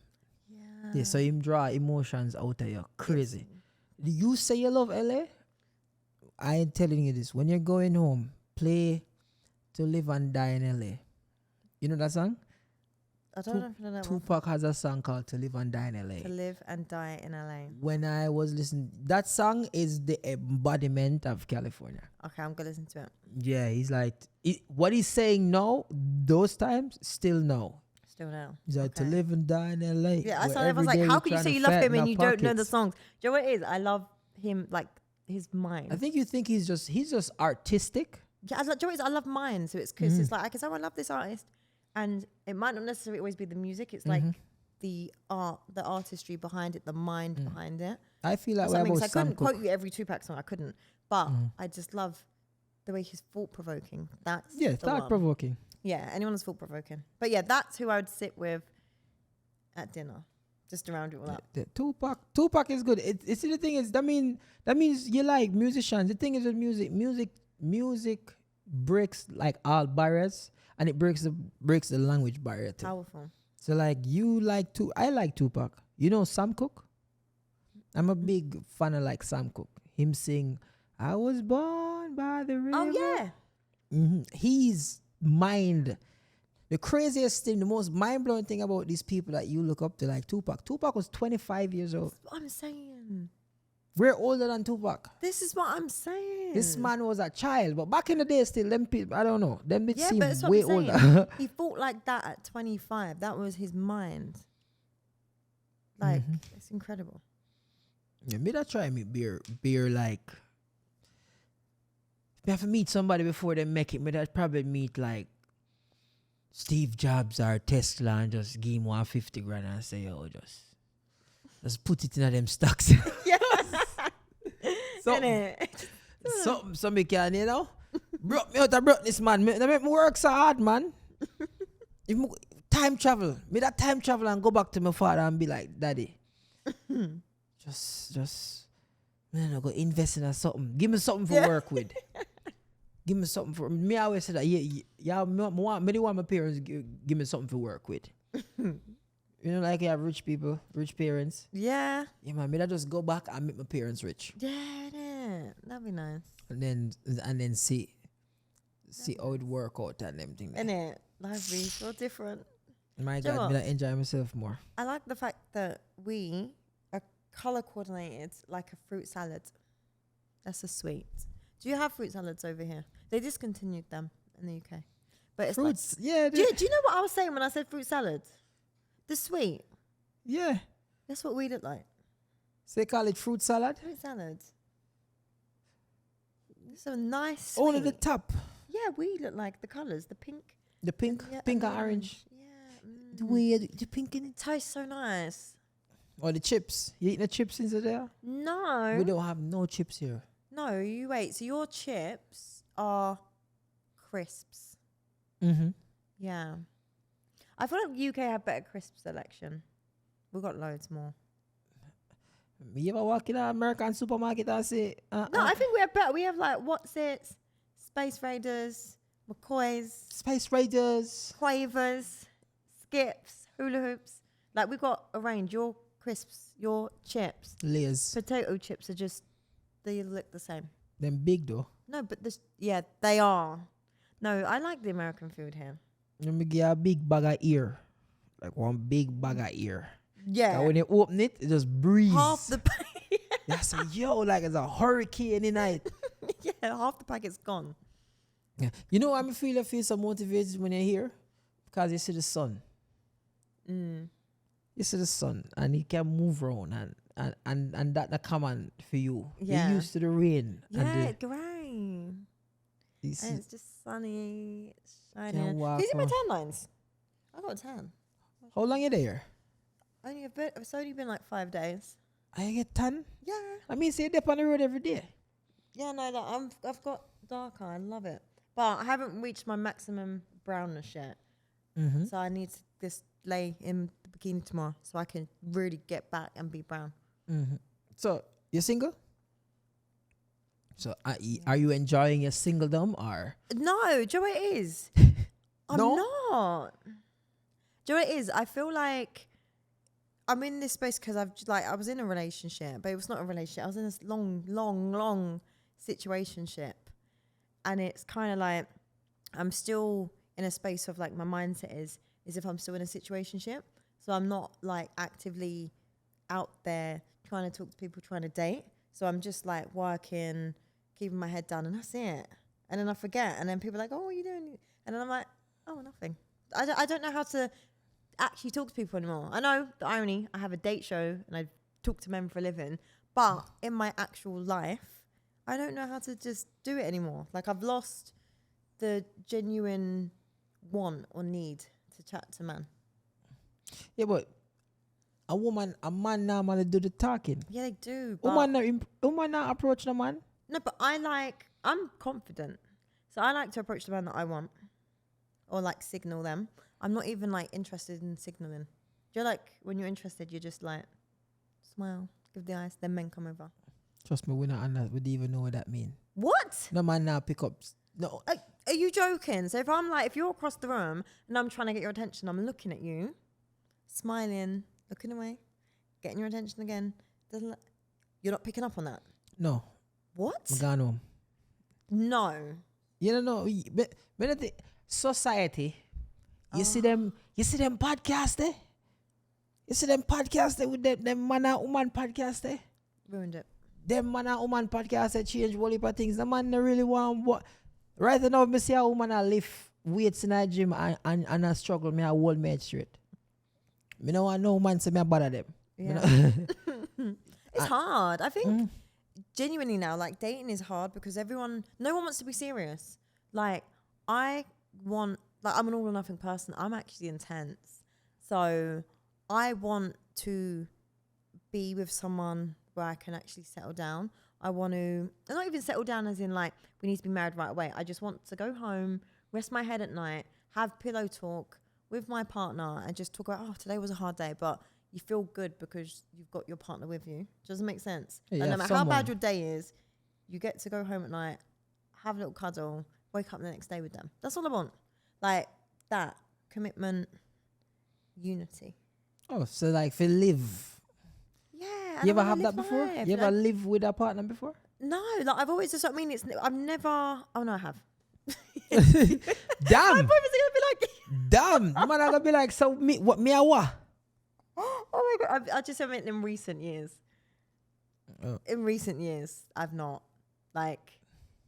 Yeah. So him draw emotions out of you, crazy. You say you love LA. I am telling you this: when you're going home, play "To Live and Die in LA." You know that song? I don't know if I know that one. Tupac has a song called "To Live and Die in LA." To live and die in LA. When I was listening, that song is the embodiment of California. Okay, I'm gonna listen to it. Yeah, he's like, what he's saying now, those times, still no. Still now. He's like, Okay. to live and die in LA. Yeah, I saw it. I was like, how can you say you love him and you don't know the song? songs? Do you know what it is? I love him, like his mind. I think you think he's just artistic. Yeah, do you know what it is? I love mine. So it's because it's like I can say, oh, I love this artist. And it might not necessarily always be the music. It's like the art, the artistry behind it, the mind behind it. I feel like Something, about I couldn't Sam Cooke. quote you every Tupac song. I couldn't. But I just love the way he's thought-provoking. That's the one. thought-provoking. Yeah, anyone that's thought-provoking. But yeah, that's who I would sit with at dinner. Just to round it all up. The Tupac is good. It's the thing is that means you like musicians. The thing is with music breaks like all barriers, and it breaks the language barrier too. Powerful. So like I like Tupac. You know Sam Cooke? I'm a big fan of like Sam Cooke. Him sing "I was born by the river." Oh yeah. He's mind. The craziest thing, the most mind-blowing thing about these people that you look up to, like Tupac. Tupac was 25 years old. That's what I'm saying. We're older than Tupac. This is what I'm saying. This man was a child, but back in the day, still, them people, I don't know, them bits seem that's what way I'm saying. older. He thought like that at 25. That was his mind. Like, it's incredible. Yeah, me that try me beer like. If I have to meet somebody before they make it, me that probably meet like Steve Jobs or Tesla and just give him $150,000 and say, yo, just put it in them stocks. Yes. Some me can, you know. Broke me out of brokeness, man. They make me work so hard, man. If me time travel and go back to my father and be like, Daddy, just man, I go invest in something. Give me something for work with. Give me something for me. I always say that. Yeah. Me want my parents give me something for work with. You know, like you have rich people, rich parents. Yeah. Yeah, man. Me that just go back and make my parents rich. Yeah, that'd be nice. And then see how it work out and them things. Innit? Life be so different. My Do you know God, me what? that enjoy myself more. I like the fact that we are color coordinated like a fruit salad. That's a sweet. Do you have fruit salads over here? They discontinued them in the UK. But it's Fruits, like, yeah. do you know what I was saying when I said fruit salad? The sweet. Yeah. That's what we look like. So they call it fruit salad? Fruit salad. It's a nice Only the sweet. top. Yeah, we look like the colours. The pink. The pink, Yeah, pink and and orange. Yeah. The way the pink in it. Tastes so nice. Or the chips. You eating the chips inside there? No. We don't have no chips here. No, No, you wait. So your chips are crisps. Mm-hmm. Yeah. I feel like UK have better crisp selection. We've got loads more. You ever walk in an American supermarket and say, No, I think we have better. We have like What's It, Space Raiders, McCoy's, Space Raiders, Quavers, Skips, Hula Hoops. Like we've got a range. Your crisps, your chips, Layers. potato chips are just, they look the same. Them big though. No, but this, yeah, they are. No, I like the American food here. Let me get a big bag of ear. Like one big bag of ear. Yeah. And when you open it, it just breeze. Half the That's a yo, like it's a hurricane in night. yeah, half the packet's gone. Yeah. You know, I feel so motivated when you're here because you see the sun. You see the sun and it can move around and that the common for you. Yeah. You're used to the rain. Yeah, and great. And it's just sunny, it's shining. Can walk Do you see my on. tan lines? I got a tan. how long you there? Only a bit. It's only been like 5 days. I get tan. Yeah. I mean, say you're on the road every day. Yeah, no, like, I've got darker. I love it. But I haven't reached my maximum brownness yet. Mm-hmm. So I need to just lay in the bikini tomorrow so I can really get back and be brown. Mm-hmm. So you're single? So are you enjoying your singledom or? No, do you know what it is? I'm No? not. Do you know what it is? I feel like I'm in this space because I was in a relationship, but it was not a relationship. I was in this long situationship. And it's kind of like I'm still in a space of like my mindset is if I'm still in a situationship. So I'm not like actively out there trying to talk to people, trying to date. So I'm just like working, keeping my head down, and that's it. And then I forget. And then people are like, oh, what are you doing? And then I'm like, oh, nothing. I don't know how to actually talk to people anymore. I know the irony, I have a date show and I talk to men for a living, but in my actual life, I don't know how to just do it anymore. Like I've lost the genuine want or need to chat to man. Yeah, but a man now man do the talking. Yeah, they do. But Woman not approach the man. no, but I'm confident. So I like to approach the man that I want or like signal them. I'm not even like interested in signaling. You're like, when you're interested, you're just like, smile, give the eyes, then men come over. Trust me, we don't even know what that mean. What? No man now pick up. No. Are you joking? So if you're across the room and I'm trying to get your attention, I'm looking at you, smiling, looking away, getting your attention again. You're not picking up on that? No. What? I'm going home. No. You don't know. But the society, you see them podcasts there? You see them podcasts there with them man and woman podcasts there? Ruined it. Them man and woman podcasts that change whole heap of things. The man don't really want what. Right now, me see a woman a lift weights in a gym and I struggle, me a hold me head straight. Me no want no man say me a bother them. Yeah. It's hard. I think genuinely now, like dating is hard because no one wants to be serious. Like I'm an all or nothing person. I'm actually intense. So I want to be with someone where I can actually settle down. I want to, not even settle down as in like, we need to be married right away. I just want to go home, rest my head at night, have pillow talk with my partner and just talk about, oh, today was a hard day, but you feel good because you've got your partner with you. Does it make sense? Yeah, and no matter how bad your day is, you get to go home at night, have a little cuddle, wake up the next day with them. That's all I want. Like that, commitment, unity. Oh, so like for live. Yeah. You ever have that before? Life. You ever live with a partner before? No, like I've always just, I've never, oh no, I have. Damn. My boyfriend's gonna be like, damn. Man, I'm gonna be like, so me a what? oh my God. I just haven't in recent years. Oh. In recent years, I've not. Like,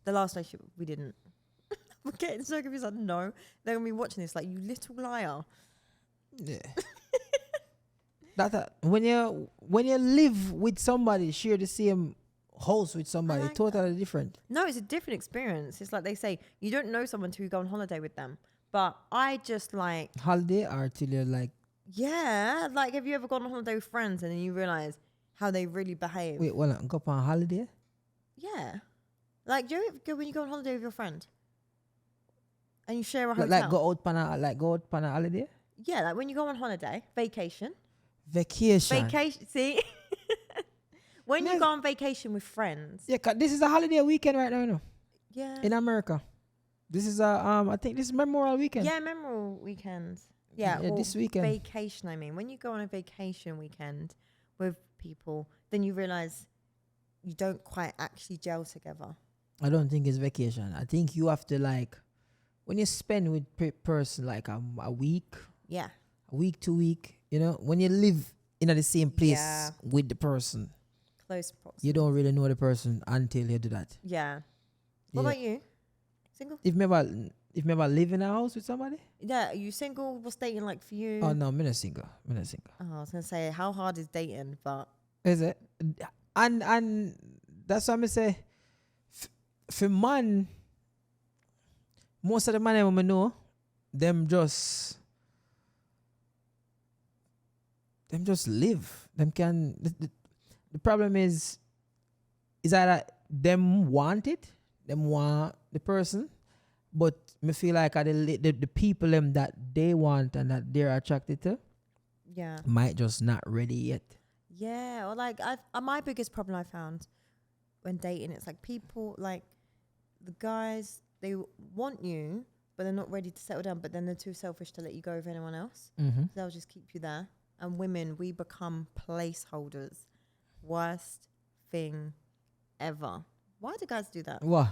the last relationship, we didn't. I'm getting so confused. Like, no. They're gonna be watching this like, you little liar. Yeah. When you live with somebody, share the same house with somebody, like totally different. No, it's a different experience. It's like they say, you don't know someone till you go on holiday with them. But I just like... Holiday or till you're like... Yeah. Like, have you ever gone on holiday with friends and then you realize how they really behave? Wait, well, go up on holiday? Yeah. Like, do you ever go when you go on holiday with your friend and you share a hotel? Like go out pan a holiday? Yeah, like when you go on holiday, vacation. Vacation. See? When Yeah. you go on vacation with friends. Yeah, 'cause this is a holiday weekend right now, you know, Yeah. in America. This is I think this is Memorial Weekend. Yeah, memorable weekends. Yeah, Yeah, well, this weekend. Vacation, I mean. When you go on a vacation weekend with people, then you realize you don't quite actually gel together. I don't think it's vacation. I think you have to like, when you spend with person like a week, Yeah. 2 week, you know, when you live in the same place Yeah. with the person, Close proximity. you don't really know the person until you do that. Yeah. What Yeah. about you? Single? If you ever live in a house with somebody? Yeah, are you single? What's dating like for you? Oh no, I'm not single. Oh, I was gonna say, how hard is dating? But Is it? And that's what I'm say. For man, most of the man I know, them just live. Them can. The problem is either them want it, them want the person, but me feel like the people them that they want and that they're attracted to yeah. might just not ready yet. Yeah, or like my biggest problem I found when dating, it's like people like the guys, they want you, but they're not ready to settle down. But then they're too selfish to let you go with anyone else. Mm-hmm. They'll just keep you there. And women, we become placeholders. Worst thing ever. Why do guys do that? What?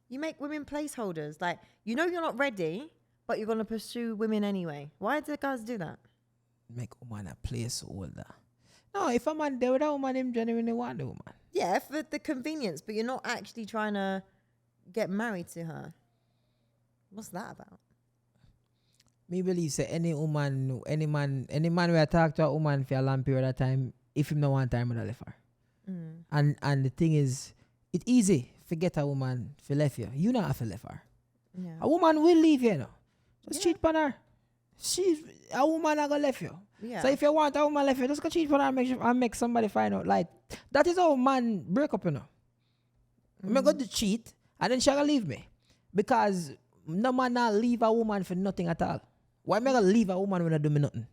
You make women placeholders. Like, you know you're not ready, but you're gonna pursue women anyway. Why do guys do that? Make woman a placeholder. No, if a man there with a woman, him genuinely want the woman. Yeah, for the convenience, but you're not actually trying to get married to her. What's that about? Me believe say any woman, any man where talk to a woman for a long period of time, if him no want time, I left her. And the thing is, it's easy to get a woman for left you. You not have to left her. Yeah. A woman will leave you, know. Just Yeah. cheat on her. A woman not gonna left you. Yeah. So if you want a woman left you, just go cheat on her and make somebody find out. Like, that is how man break up, you know. I'm going to cheat and then she gonna leave me. Because no man not leave a woman for nothing at all. Why am I gonna leave a woman when I do me nothing?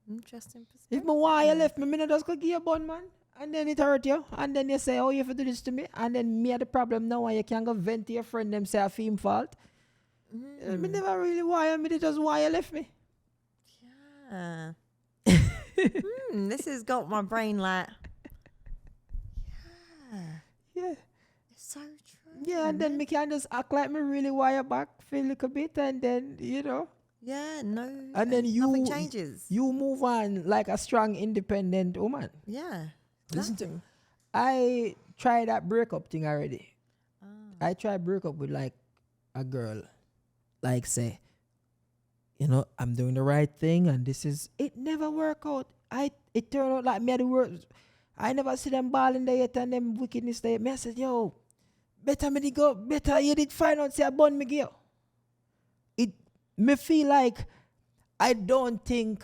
Interesting perspective. If my why you left me, me not just go give you a bun, man. And then it hurt you. And then you say, oh, you have to do this to me. And then me had the problem now and you can't go vent to your friend them say I feel fault. Me never really why me just why you left me. Yeah. This has got my brain like. Yeah. It's so true. Yeah, and then me can just act like me really wire back for a little bit and then, you know. Yeah, no. And then nothing changes. You move on like a strong, independent woman. Yeah. Listen to exactly. me. I tried that breakup thing already. Ah. I tried breakup with like a girl. Like say, you know, I'm doing the right thing and this is it never work out. It turned out like me the worst. I never see them balling there yet and them wickedness there. Me I said, yo, better me go, better you did find out say I born me girl. It me feel like I don't think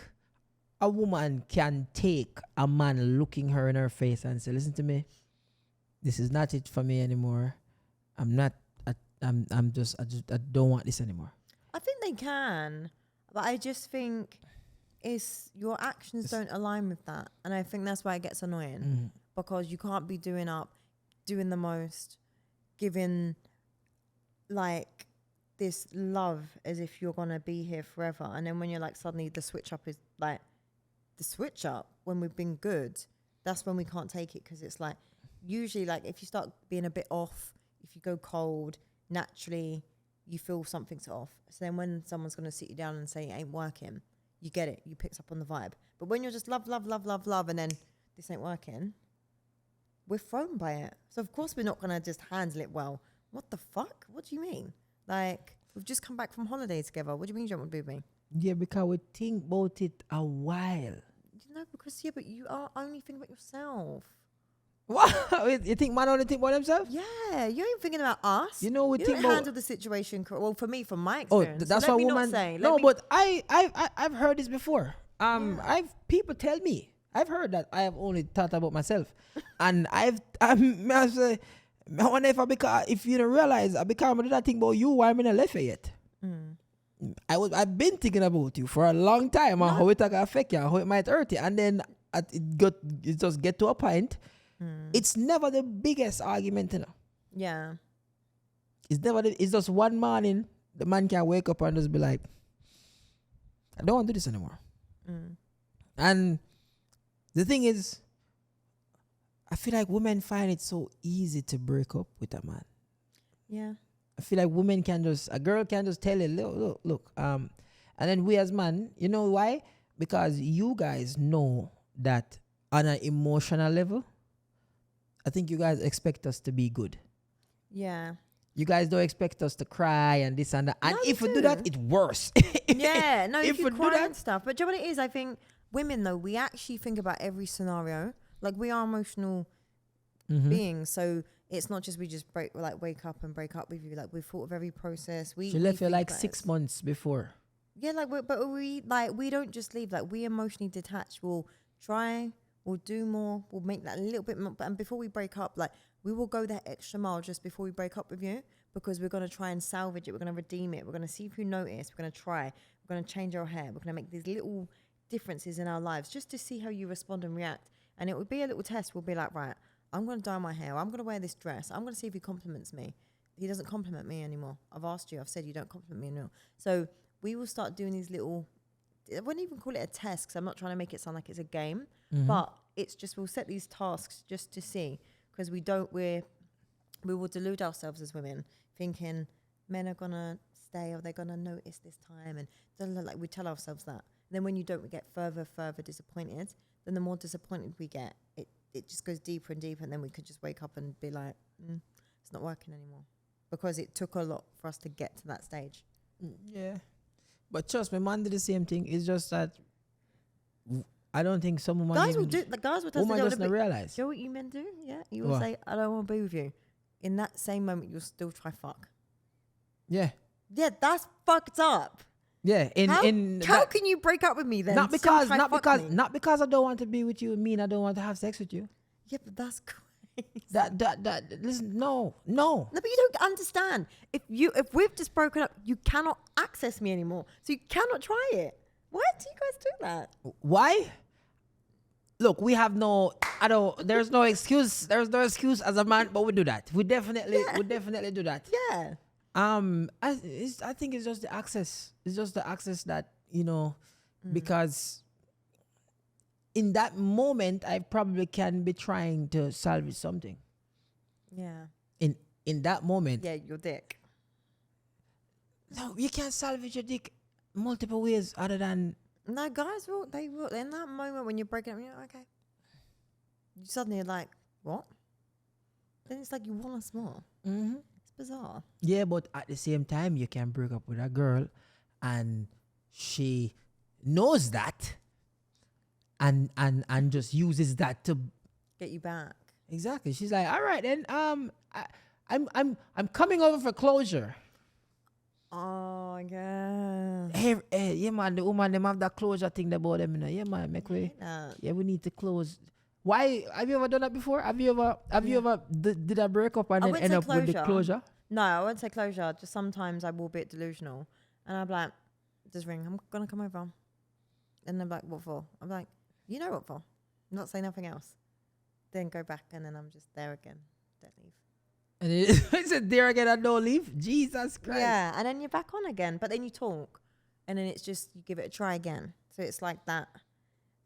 a woman can take a man looking her in her face and say, listen to me, this is not it for me anymore. I don't want this anymore. I think they can, but I just think it's your actions don't align with that, and I think that's why it gets annoying because you can't be doing the most, giving like this love as if you're gonna be here forever, and then when you're like suddenly the switch up is like the switch up when we've been good, that's when we can't take it because it's like usually like if you start being a bit off, if you go cold, naturally you feel something's off. So then when someone's going to sit you down and say it ain't working, you get it. You picked up on the vibe. But when you're just love, and then this ain't working, we're thrown by it. So of course we're not going to just handle it well. What the fuck? What do you mean? Like, we've just come back from holiday together. What do you mean you don't want to be with me? Yeah, because we think about it a while. You know, because but you are only thinking about yourself. What? You think man only think about themselves? Yeah, you ain't thinking about us. You know, we you think don't about handle the situation. Well, for me, from my oh, experience. that's so what let me woman not say. No, but I've heard this before. I've people tell me, I've heard that. I have only thought about myself. And I say, I wonder if you don't realize I become do that thing about you, why I'm in a left yet. I've been thinking about you for a long time and how it can affect you and how it might hurt you. And then it just get to a point. It's never the biggest argument, you know. Yeah. It's just one morning the man can wake up and just be like, I don't want to do this anymore. And the thing is, I feel like women find it so easy to break up with a man. Yeah. I feel like a girl can just tell you, look. And then we as men, you know why? Because you guys know that on an emotional level, I think you guys expect us to be good. Yeah. You guys don't expect us to cry and this and that. And if we do that, it's worse. Yeah. No, if you do cry that and stuff. But do you know what it is? I think women, though, we actually think about every scenario. Like, we are emotional beings. So it's not just we just wake up and break up with you. Like, we've thought of every process. She left you like 6 months before. Yeah, we don't just leave. Like, we emotionally detach. We'll try, we'll do more, we'll make that a little bit more. And before we break up, like, we will go that extra mile just before we break up with you, because we're going to try and salvage it. We're going to redeem it. We're going to see if you notice. We're going to try. We're going to change our hair. We're going to make these little differences in our lives just to see how you respond and react. And it would be a little test. We'll be like, right, I'm going to dye my hair. I'm going to wear this dress. I'm going to see if he compliments me. He doesn't compliment me anymore. I've asked you. I've said you don't compliment me anymore. So we will start doing these little, I wouldn't even call it a test because I'm not trying to make it sound like it's a game. But it's just, we'll set these tasks just to see, because we will delude ourselves as women thinking men are going to stay or they're going to notice this time. And like we tell ourselves that. And then when you don't, we get further disappointed. Then the more disappointed we get, it just goes deeper and deeper. And then we could just wake up and be like, it's not working anymore. Because it took a lot for us to get to that stage. Yeah. But trust me, man did the same thing. It's just that I don't think some women... Guys will do... The guys will tell women doesn't realize. Do you know what you men do? Yeah? You will say, I don't want to be with you. In that same moment, you'll still try fuck. Yeah. Yeah, that's fucked up. Yeah. How can you break up with me then? Not because I don't want to be with you. I mean, I don't want to have sex with you. Yeah, but that's crazy. Listen, no. No, but you don't understand. If we've just broken up, you cannot access me anymore. So you cannot try it. Why do you guys do that? Why? Look, there's no excuse. There's no excuse as a man, but we do that. We definitely do that. Yeah. I think it's just the access. It's just the access that, because in that moment, I probably can be trying to salvage something. Yeah. In that moment. Yeah, your dick. No, you can't salvage your dick multiple ways other than... No, guys will. They will. In that moment when you're breaking up, you're like, okay. You suddenly are like, what? Then it's like you want us more. Mm-hmm. It's bizarre. Yeah, but at the same time, you can break up with a girl and she knows that and just uses that to get you back. Exactly. She's like, all right then, I'm coming over for closure. Oh, yeah. Hey, yeah, man, the woman, them have that closure thing about them, Yeah, man, make way. Yeah, we need to close. Why? Have you ever done that before? Have you ever did a breakup and then end up with the closure? No, I wouldn't say closure. Just sometimes I will be a bit delusional. And I'm like, just ring. I'm going to come over. And they're like, what for? I'm like, you know what for. I'm not saying nothing else. Then go back and then I'm just there again. Don't leave. And it's there again and don't leave? Jesus Christ. Yeah, and then you're back on again. But then you talk. And then it's just, you give it a try again. So it's like that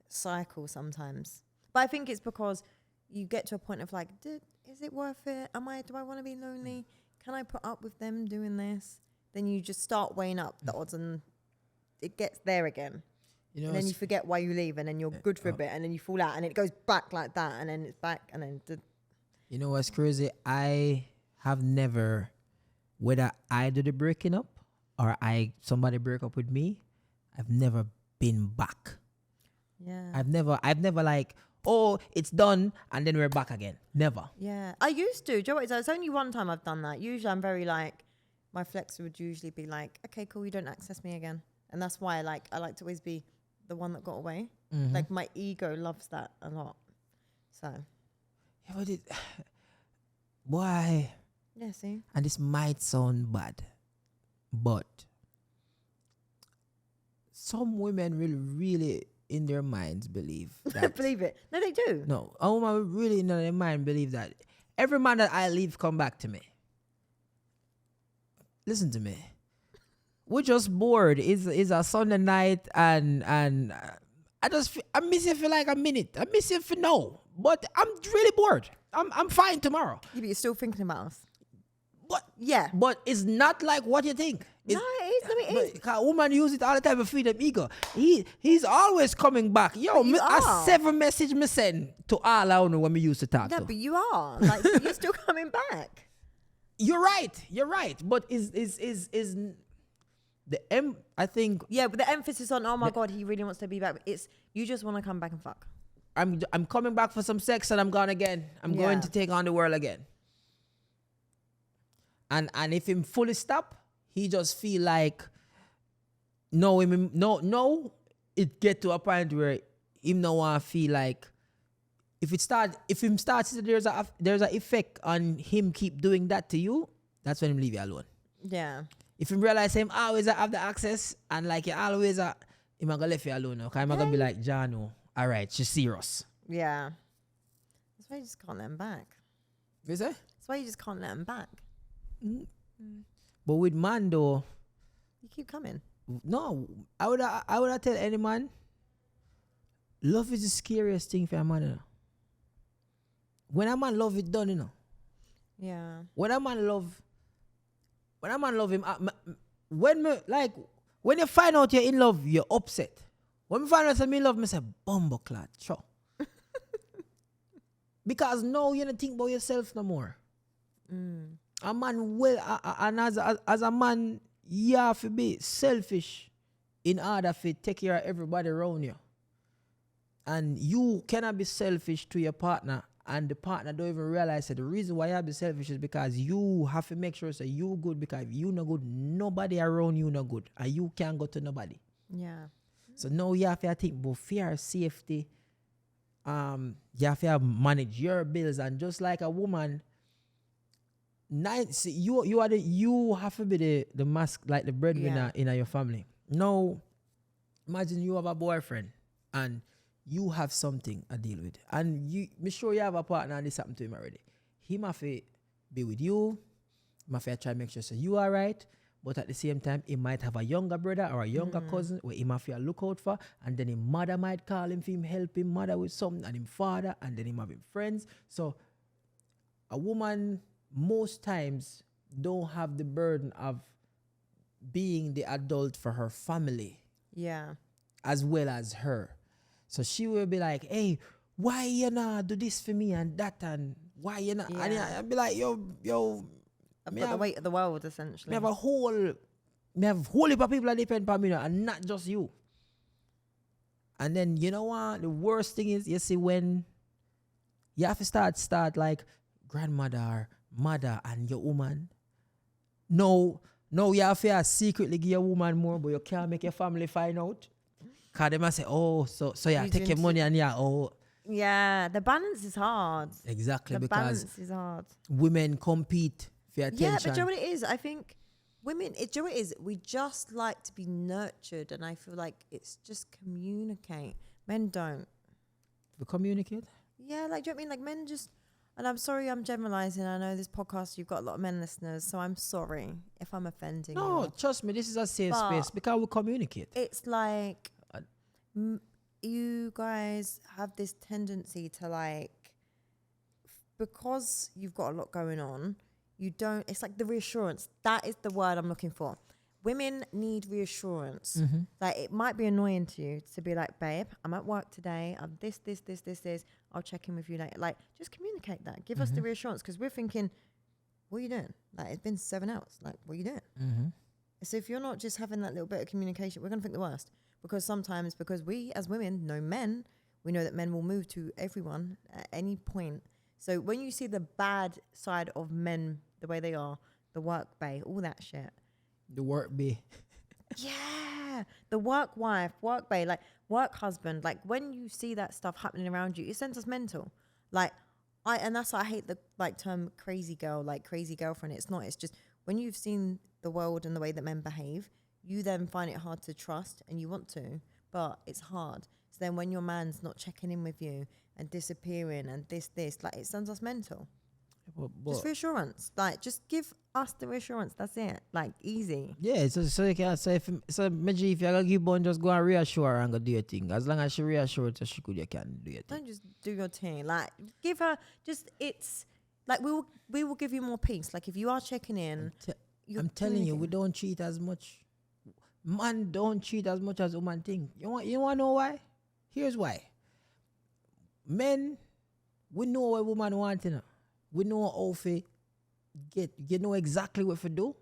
cycle sometimes. But I think it's because you get to a point of like, is it worth it? Do I want to be lonely? Can I put up with them doing this? Then you just start weighing up the odds and it gets there again. And then you forget why you leave and then you're good for a bit and then you fall out and it goes back like that and then it's back and then... You know what's crazy? I have never, whether I do the breaking up or somebody break up with me, I've never been back. Yeah. I've never like, oh, it's done and then we're back again. Never. Yeah. I used to. Do you know what? It's only one time I've done that. Usually I'm very like, my flex would usually be like, okay, cool, you don't access me again. And that's why I like to always be the one that got away. Mhm. Like my ego loves that a lot. So Yeah, but why? yeah, see, And this might sound bad, but some women will really, in their minds, believe that. believe it. No, they do. No, a woman will really, in their mind, believe that every man that I leave come back to me. Listen to me. We're just bored. It's a Sunday night, and I miss you for like a minute. I miss you for no, but I'm really bored. I'm fine tomorrow. Yeah, but you're still thinking about us. But Yeah. but it's not like what you think. No, it is. No, it is. Because woman use it all the time to feed them ego. He's always coming back. Yo, I 7 message me send to all I know when we used to talk No, to. but you are. Like, you're still coming back. You're right. But is the I think Yeah, but the emphasis on, oh my God, he really wants to be back. It's, you just want to come back and fuck. I'm coming back for some sex and I'm gone again. I'm going to take on the world again. And if him fully stop, he just feel like no, it get to a point where him no want feel like if him starts there's a effect on him keep doing that to you, that's when him leave you alone. Yeah. If him realize him always have the access and like you always him gonna leave you alone. Okay, I'm gonna be like, Jano, all right, she's serious. Yeah. That's why you just can't let him back. You say? That's why you just can't let him back. But with man though, You keep coming. no, I would tell any man, love is the scariest thing for a man, you know. When a man love it done, you know. Yeah. When a man love him, when you find out you're in love, you're upset. When we find out I'm in love, I say, bumbleclad, sure. Because now you don't think about yourself no more. A man and as a man, you have to be selfish in order to take care of everybody around you. And you cannot be selfish to your partner, and the partner don't even realize that the reason why you have to be selfish is because you have to make sure that you good, because if you no good, nobody around you no good, and you can't go to nobody. Yeah. So now you have to think about fear, safety. You have to manage your bills, and just like a woman, you have to be the mask, like the breadwinner in your family. Now, imagine you have a boyfriend and you have something to deal with, and me sure you have a partner and this happened to him already. He must be with you. He must try to make sure so you are right. But at the same time, he might have a younger brother or a younger cousin where he might feel look out for, and then his mother might call him for him help him mother with something, and him father, and then him having friends. So a woman most times don't have the burden of being the adult for her family. Yeah. As well as her. So she will be like, hey, why you not do this for me and that, and why you not? Yeah. And I'll be like, yo. I've got the weight of the world, essentially. Me have a whole heap of people that depend on me now, and not just you. And then, you know what? The worst thing is, you see, when you have to start like grandmother or mother and your woman. No, you have to secretly give your woman more, but you can't make your family find out. Because they must say, oh, so yeah, take your money and yeah, oh. Yeah, the balance is hard. Exactly, The because balance is hard. women compete for attention. Yeah, but do you know what it is? I think women, do you know what it is? We just like to be nurtured, and I feel like it's just communicate. Men don't. We communicate? Yeah, like, do you know what I mean? Like, men just, and I'm sorry I'm generalizing. I know this podcast, you've got a lot of men listeners, so I'm sorry if I'm offending you. No, trust me, this is a safe space because we communicate. It's like, you guys have this tendency to like, because you've got a lot going on, you don't, it's like the reassurance. That is the word I'm looking for. Women need reassurance. Like, it might be annoying to you to be like, babe, I'm at work today. I'm this. I'll check in with you later. Like, just communicate that. Give us the reassurance, because we're thinking, what are you doing? Like, it's been 7 hours. Like, what are you doing? So if you're not just having that little bit of communication, we're going to think the worst. Because sometimes, because we as women know men, we know that men will move to everyone at any point. So when you see the bad side of men, the way they are, the work bay, all that shit. The work bay. Yeah, the work wife, work babe, like work husband. Like when you see that stuff happening around you, it sends us mental. Like and that's why I hate the like term crazy girl, like crazy girlfriend. It's not. It's just when you've seen the world and the way that men behave, you then find it hard to trust, and you want to, but it's hard. So then when your man's not checking in with you and disappearing and this, like it sends us mental. Just reassurance, like just give us the reassurance. That's it, like easy. Yeah, so you can say if you're gonna give one, just go and reassure her and go do your thing. As long as she reassures her, she could, you can do your thing. Don't just do your thing. Like give her just. It's like we will give you more peace. Like if you are checking in, I'm telling you, we don't cheat as much. Man don't cheat as much as woman think. You want to know why? Here's why. Men, we know what woman want, you know. We know how to you know exactly what to do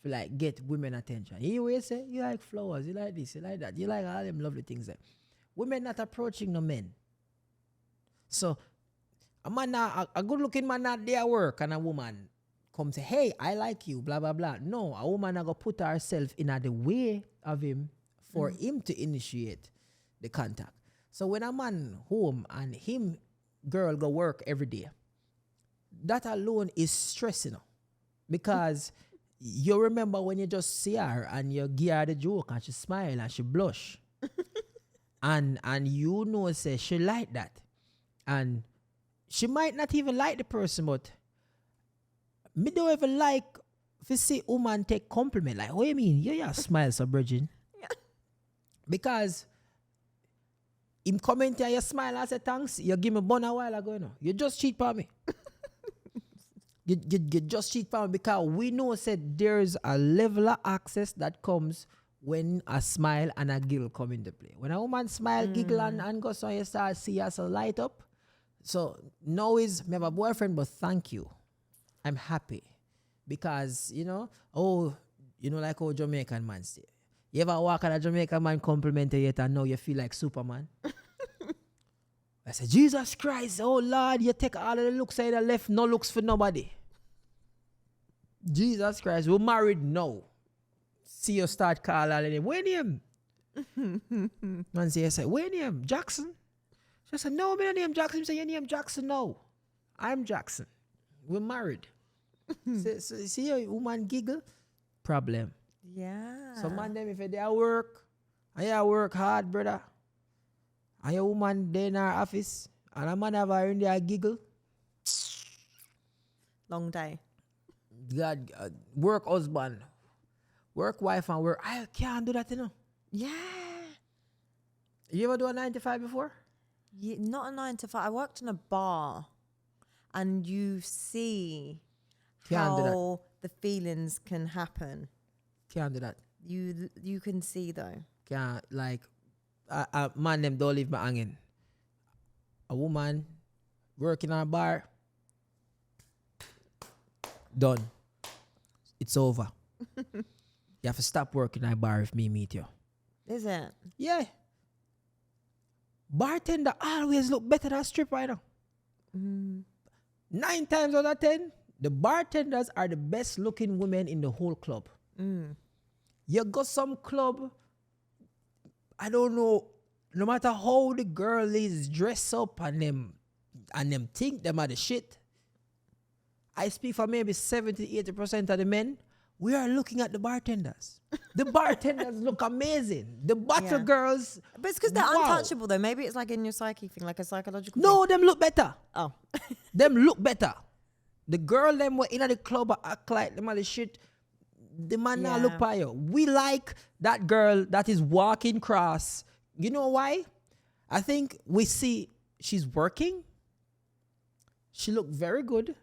to like get women attention. You always say, you like flowers, you like this, you like that, you like all them lovely things there. Women not approaching no men. So a man, a good looking man not there work, and a woman come say, hey, I like you, blah, blah, blah. No, a woman a go put herself in the way of him for him to initiate the contact. So when a man home and him girl go work every day, that alone is stressing her. Because you remember when you just see her and you give her the joke and she smile and she blush. and you know say she like that. And she might not even like the person, but me don't even like if you see woman take compliment. Like, what do you mean? You smile so Bridget. Yeah. Because him comment and you smile and say thanks, you give me bun a while ago, you know. You just cheat for me. You just cheat for me because we know said there's a level of access that comes when a smile and a giggle come into play. When a woman smile, giggle and go so you start see us light up. So now is me have a boyfriend, but thank you. I'm happy. Because, you know, like how Jamaican man say. You ever walk at a Jamaican man compliment you and now you feel like Superman? I said, Jesus Christ, oh Lord, you take all of the looks side and left, no looks for nobody. Jesus Christ, we're married now. See you start calling him, where name? Man say, where name? Jackson? She said, no, my name Jackson. He said, your name Jackson? No, I'm Jackson. We're married. So see a woman giggle? Problem. Yeah. So man, them if they are work, I work hard, brother. And your woman there in her office, and a man have her in there giggle. Long day. God, work husband, work wife, and work. I can't do that, you know. Yeah. You ever do a 9 to 5 before? Yeah, not a 9 to 5. I worked in a bar, and you see how the feelings can happen. Can't do that. You can see though. Can't like. A man them don't leave me hanging. A woman working in a bar, done. It's over. You have to stop working in a bar if me meet you. Is it? Yeah. Bartender always look better than stripper, you know. 9 times out of 10, the bartenders are the best looking women in the whole club. You got some club, I don't know, no matter how the girl is dressed up and them think them are the shit. I speak for maybe 70-80% of the men. We are looking at the bartenders. The bartenders look amazing. The bottle girls. But it's because they're untouchable though. Maybe it's like in your psyche thing, like a psychological No, thing. them look better. Oh. Them look better. The girl them were in the club act like them are the shit. The man now look by you. We like that girl that is walking cross. You know why? I think we see she's working. She look very good.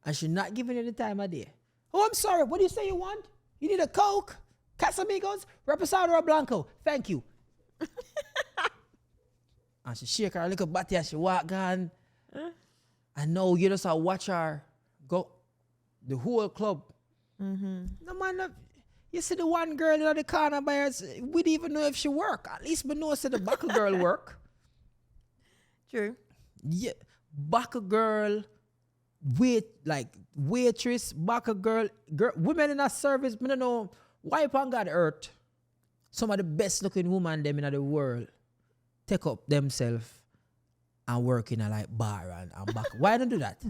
And she's not giving you the time of day. Oh, I'm sorry. What do you say you want? You need a Coke? Casamigos? Reposado or Blanco? Thank you. And she shake her little body and she walk on. And now you just watch her go the whole club. No man, you see the one girl in the corner by us, we didn't even know if she work. At least we know the back girl work. True. Yeah, back girl, waitress, back girl, women in a service. I don't know why upon God hurt. Some of the best looking women them in the world take up themselves and work in a like bar and back. Why don't do that?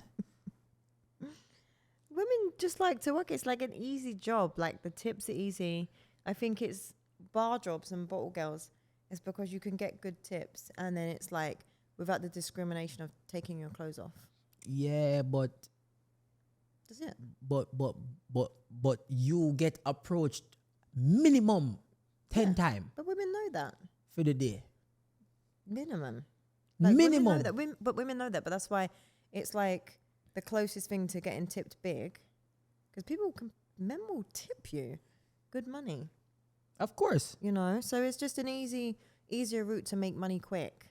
Women just like to work. It's like an easy job. Like the tips are easy. I think it's bar jobs and bottle girls. It's because you can get good tips, and then it's like without the discrimination of taking your clothes off. Yeah, but Does it? But you get approached minimum 10 times But women know that. for the day. Minimum. Minimum. Women know that. Women know that. But that's why it's like the closest thing to getting tipped big, because men will tip you good money. Of course. You know, so it's just an easier route to make money quick.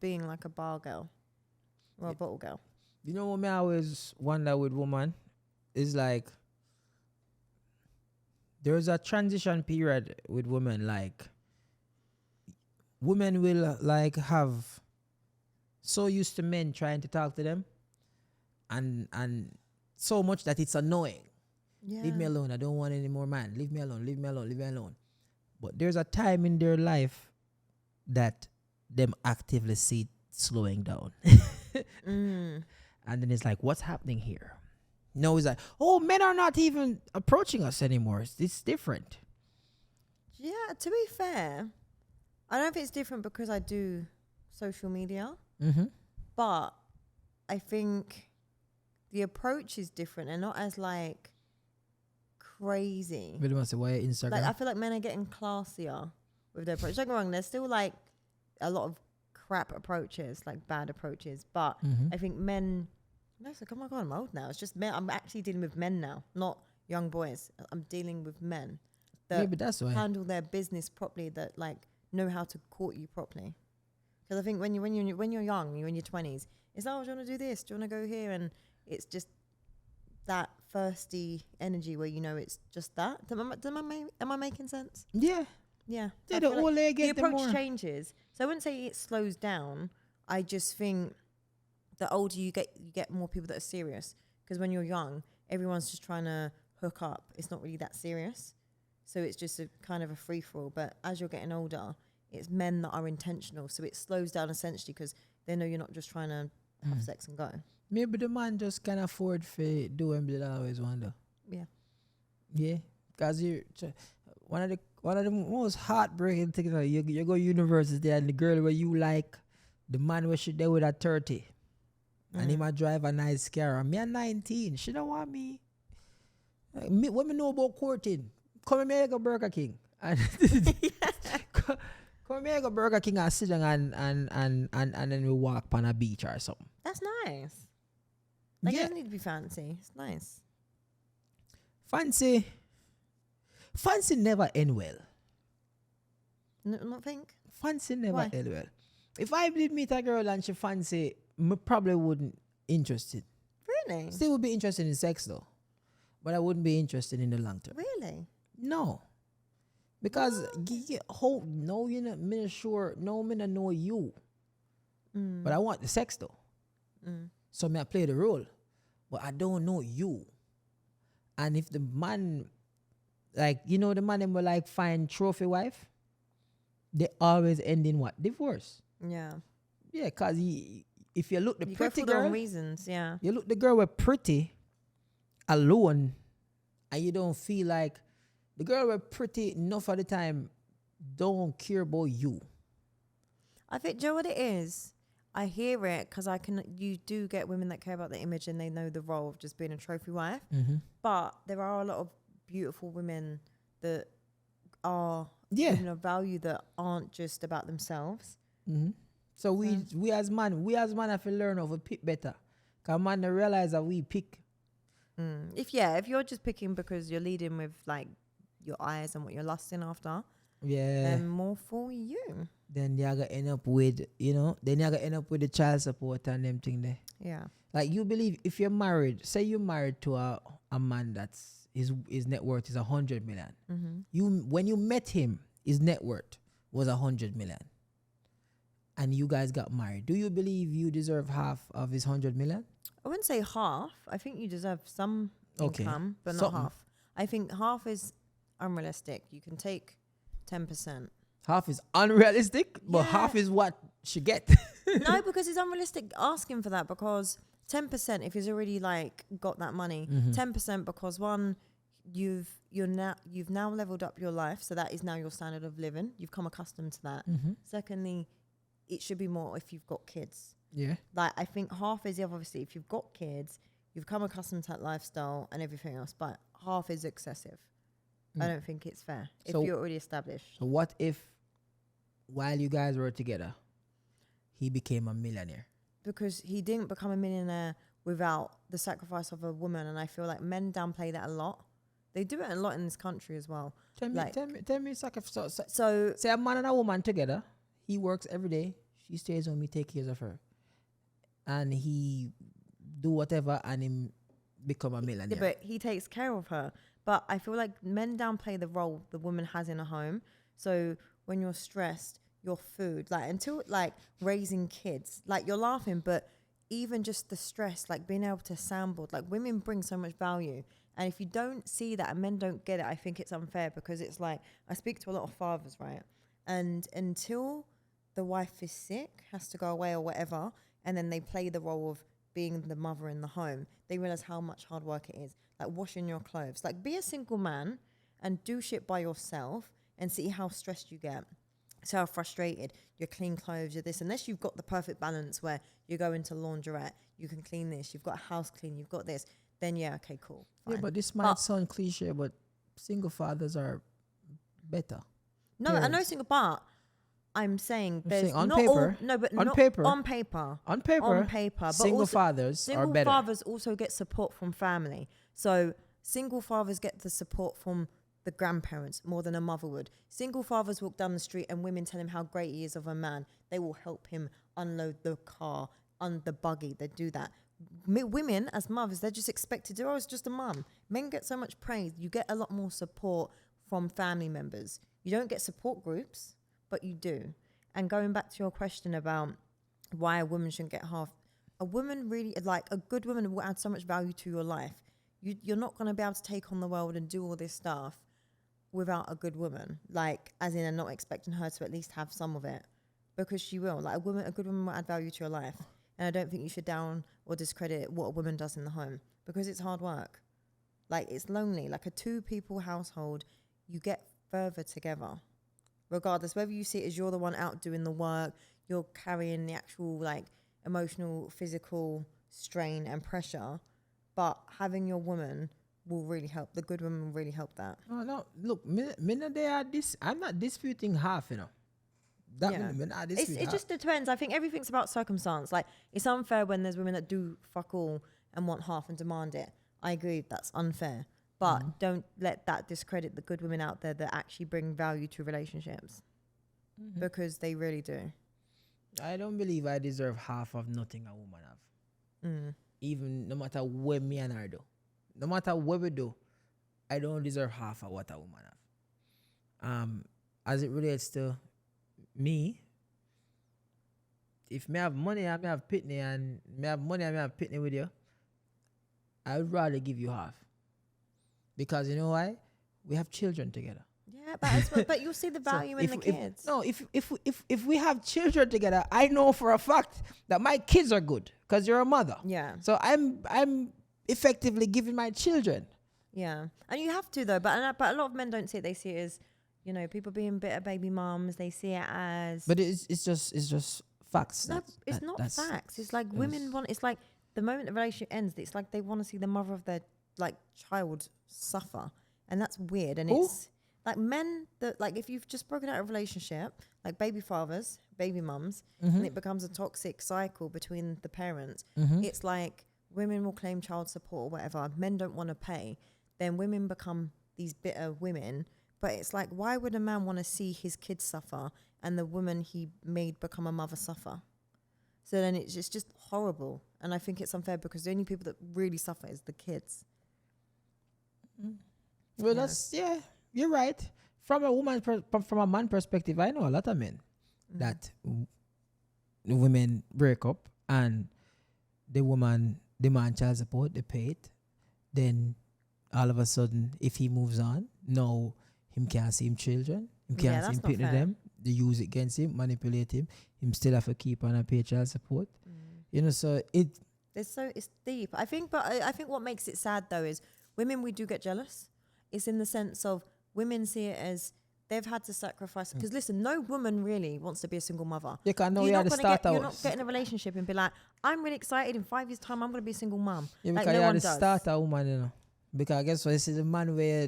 Being like a bar girl or a bottle girl. You know what I always wonder with women is like there's a transition period with women. Like women will like have so used to men trying to talk to them, and so much that it's annoying. Yeah. Leave me alone. I don't want any more man. Leave me alone. Leave me alone. Leave me alone. But there's a time in their life that them actively see it slowing down. And then it's like, what's happening here? No, it's like, oh, men are not even approaching us anymore. It's different. Yeah, to be fair, I don't know if it's different because I do social media, but I think the approach is different and not as like crazy. Really want to say, why Instagram? Like I feel like men are getting classier with their approach. Don't get me wrong, there's still like a lot of crap approaches, like bad approaches, but I think men, it's like, oh my God, I'm old now. It's just men. I'm actually dealing with men now, not young boys. I'm dealing with men that Maybe that's why. handle their business properly, that like know how to court you properly. Because I think when you're young, you're in your 20s, it's like, oh, do you want to do this? Do you want to go here? And it's just that thirsty energy where you know it's just that. Am I making sense? Yeah. Yeah. Yeah, I the feel like older you the get, the approach more. changes. So I wouldn't say it slows down. I just think the older you get more people that are serious. Because when you're young, everyone's just trying to hook up. It's not really that serious. So it's just a kind of a free-for-all. But as you're getting older, it's men that are intentional. So it slows down essentially because they know you're not just trying to have sex and go. Maybe the man just can't afford to do him, I always wonder. Yeah. Yeah. Because one of the most heartbreaking things, like you go university and the girl where you like, the man where she there with at 30. And he might drive a nice car. And me at 19. She don't want me. Like, what me know about courting? Come here, go Burger King. And come here, go Burger King and sit down and then we walk on a beach or something. That's nice. Like, Yeah. it doesn't need to be fancy. It's nice. Fancy never end well. Not think? Fancy never Why? end well. If I did meet a girl and she fancy, me probably wouldn't interested. Really? Still would be interested in sex though, but I wouldn't be interested in the long term. Really? No, because no, you know, me not sure. No, me not know you, but I want the sex though. So me I play the role, but I don't know you. And if the man, like, you know, the man them will like find trophy wife, they always end in what? Divorce. Yeah. Yeah, cause if you look the You go pretty for the wrong girl, reasons, yeah. you look the girl with pretty alone, and you don't feel like the girl with pretty enough of the time don't care about you. I think, do you know what it is? I hear it because you do get women that care about the image and they know the role of just being a trophy wife. But there are a lot of beautiful women that are women of value that aren't just about themselves. So we as man have to learn how to pick better. Cause man they realize that we pick. If you're just picking because you're leading with like your eyes and what you're lusting after, then more for you. Then you're gonna end up with, the child support and them thing there. Yeah. Like, you believe if you're married, say you're married to a man that's his net worth is 100 million. When you met him, his net worth was 100 million. And you guys got married. Do you believe you deserve half of his 100 million? I wouldn't say half. I think you deserve some income, but not half. I think half is unrealistic. You can take 10%. Half is unrealistic, but Yeah. half is what she get. No, because it's unrealistic asking for that, because 10% if he's already like got that money, 10% because one, you've now leveled up your life, so that is now your standard of living. You've come accustomed to that. Secondly, it should be more if you've got kids. Yeah. Like I think half is obviously if you've got kids, you've come accustomed to that lifestyle and everything else, but half is excessive. I don't think it's fair if you're already established. So what if while you guys were together, he became a millionaire? Because he didn't become a millionaire without the sacrifice of a woman, and I feel like men downplay that a lot. They do it a lot in this country as well. Tell me, sacrifice. So Say a man and a woman together. He works every day. She stays home. He take care of her, and he do whatever, and him become a millionaire. yeah, but he takes care of her. But I feel like men downplay the role the woman has in a home. So when you're stressed, your food, like until like raising kids, like you're laughing, but even just the stress, like being able to soundboard, like women bring so much value. And if you don't see that and men don't get it, I think it's unfair, because it's like, I speak to a lot of fathers, right? And until the wife is sick, has to go away or whatever, and then they play the role of being the mother in the home, they realize how much hard work it is. Like washing your clothes. Like be a single man and do shit by yourself and see how stressed you get. So how frustrated. You clean clothes, you're this. Unless you've got the perfect balance where you go into laundrette, you can clean this, you've got a house clean, you've got this, then yeah, okay, cool. Fine. Yeah, but this might sound cliche, but single fathers are better. No, I know single, but I'm saying there's on not paper. all, no, but On not paper. on paper. On paper. On paper. But Single also, fathers are single better. fathers also get support from family. So single fathers get the support from the grandparents more than a mother would. Single fathers walk down the street and women tell him how great he is of a man. They will help him unload the car, on the buggy. They do that. Women as mothers, they're just expected to, oh, it's just a mum. Men get so much praise. You get a lot more support from family members. You don't get support groups, but you do. And going back to your question about why a woman shouldn't get half, a woman really, like a good woman will add so much value to your life. You're not going to be able to take on the world and do all this stuff without a good woman. Like, as in, I'm not expecting her to at least have some of it, because she will. Like a good woman will add value to your life. And I don't think you should down or discredit what a woman does in the home, because it's hard work. Like it's lonely. Like a 2-people household, you get further together. Regardless, whether you see it as you're the one out doing the work, you're carrying the actual like emotional, physical strain and pressure, but having your woman will really help. The good woman will really help that. No, look, I'm not disputing half, you know. It just depends. I think everything's about circumstance. Like it's unfair when there's women that do fuck all and want half and demand it. I agree, that's unfair. But don't let that discredit the good women out there that actually bring value to relationships, because they really do. I don't believe I deserve half of nothing a woman have. Even no matter what me and her do. No matter what we do, I don't deserve half of what a woman have. As it relates to me, if me have money and me have pitney, and me have money and me have pitney with you, I would rather give you half. Because you know why? We have children together. Yeah, but you'll see the value in the kids. If we have children together, I know for a fact that my kids are good because you're a mother. Yeah. So I'm effectively giving my children. Yeah, and you have to though. But a lot of men don't see it. They see it as, you know, people being bitter baby moms. They see it as. But it's just facts. No, it's not facts. It's like women want. It's like the moment the relationship ends, it's like they want to see the mother of their like child suffer, and that's weird. And it's like men that, like, if you've just broken out a relationship, like baby fathers, baby mums, and it becomes a toxic cycle between the parents. It's like women will claim child support or whatever. Men don't want to pay. Then women become these bitter women. But it's like, why would a man want to see his kids suffer and the woman he made become a mother suffer? So then it's just horrible. And I think it's unfair because the only people that really suffer is the kids. Well, you're right. From a man perspective, I know a lot of men that the women break up and the woman demand child support, they pay it. Then all of a sudden, if he moves on, no, him can't see him children. Him can't that's him not pick fair. them. They use it against him, manipulate him. Him still have to keep on and pay child support. You know, so It's deep. I think, but I think what makes it sad though is women, we do get jealous. It's in the sense of women see it as they've had to sacrifice. Because listen, no woman really wants to be a single mother. you can know you had to start You're out. not getting a relationship and be like, I'm really excited. In 5 years' time, I'm going to be a single mom. Yeah, like because no you one had to does. start a woman, you know. Because I guess what this is a man where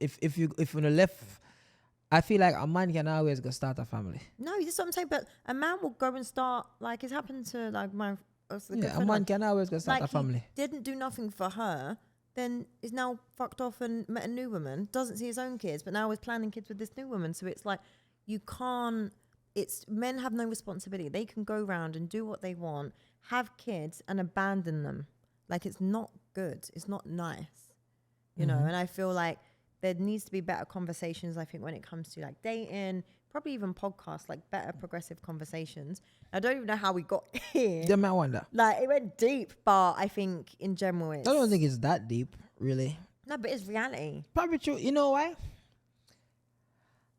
if you on the left, I feel like a man can always go start a family. No, that's what I'm saying. But a man will go and start, like it's happened to like my. Yeah, a man can always go start a family. He didn't do nothing for her, then is now fucked off and met a new woman, doesn't see his own kids, but now is planning kids with this new woman. So it's like, you can't, men have no responsibility. They can go around and do what they want, have kids and abandon them. Like, it's not good. It's not nice, you know? And I feel like there needs to be better conversations, I think, when it comes to like dating, probably even podcasts, like better progressive conversations. I don't even know how we got here. Yeah, I wonder. Like, it went deep, but I think in general it's... I don't think it's that deep, really. No, but it's reality. Probably true. You know why?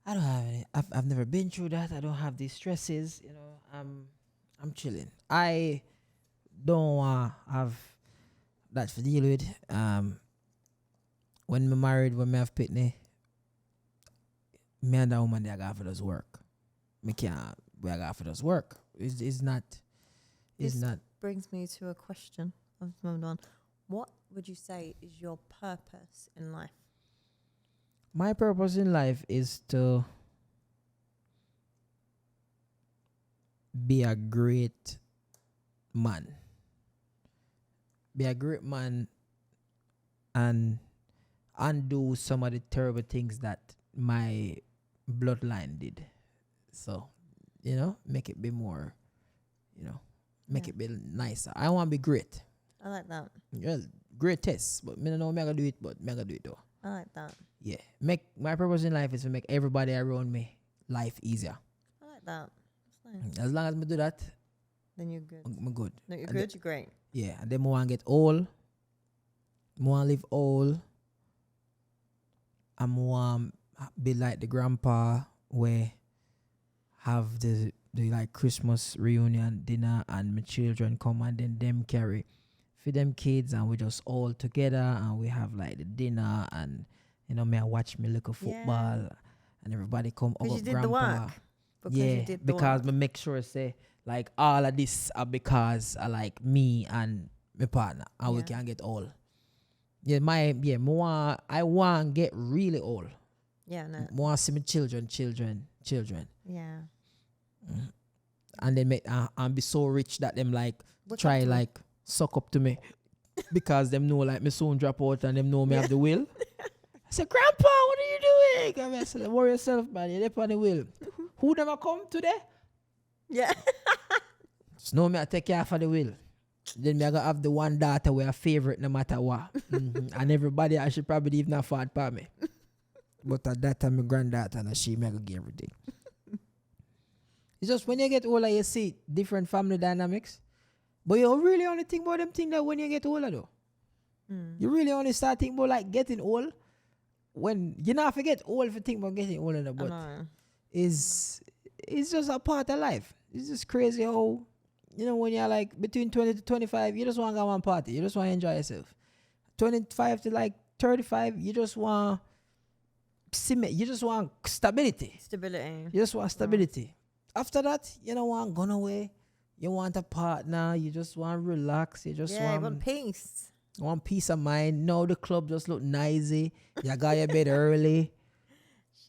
I don't have any. I've never been through that. I don't have these stresses. You know, I'm chilling. I don't want to have that to deal with. When me married, when me have pitney, me and that woman, they are going for those work. Me can't. We are going for those work. It's not. It's not. Brings me to a question. I've moved on. What would you say is your purpose in life? My purpose in life is to be a great man. Be a great man and undo some of the terrible things that my bloodline did. So, you know, make it be more, you know, make it be nicer. I want to be great. I like that. Well, greatest, but me don't know me I gonna do it, but me I gonna do it though. I like that. Yeah. Make my purpose in life is to make everybody around me life easier. I like that. That's nice. As long as me do that, Then you're good. I'm good. No, you're And good. You're great. Yeah. And then I want to get old. I want to live old. I want to be like the grandpa where have the like Christmas reunion dinner and my children come and then them carry for them kids and we just all together and we have like the dinner and you know me I watch me look at football and everybody come over Because you did grandpa. the work. Because Yeah, you did the because work. me make sure say like all of this are because I like me and my partner and we Yeah. can get old. Yeah, I want get really old. Yeah, no. I want to see my children. Yeah. And then make and be so rich that them like Look try up to me. like suck up to me because them know like me soon drop out and them know me have the will. I said, Grandpa, what are you doing? I said, worry yourself, man. You're up on the will. Who never come today? Yeah. Just know me I take care of the will. Then me I gonna have the one daughter where a favorite no matter what. And everybody I should probably even afford for me. But at that time my granddaughter and she me I gonna give everything. It's just when you get older you see different family dynamics. But you really only think about them things that when you get older though. You really only start thinking about like getting old when you not forget old if you think about getting older though, but it's just a part of life. It's just crazy how you know when you're like between 20 to 25 you just want to go one party, you just want to enjoy yourself. 25 to like 35 you just want stability. You just want stability. After that you don't want gone away. You want a partner, you just want to relax, you just want peace. Want peace of mind. No, the club just look noisy. You got your bed early.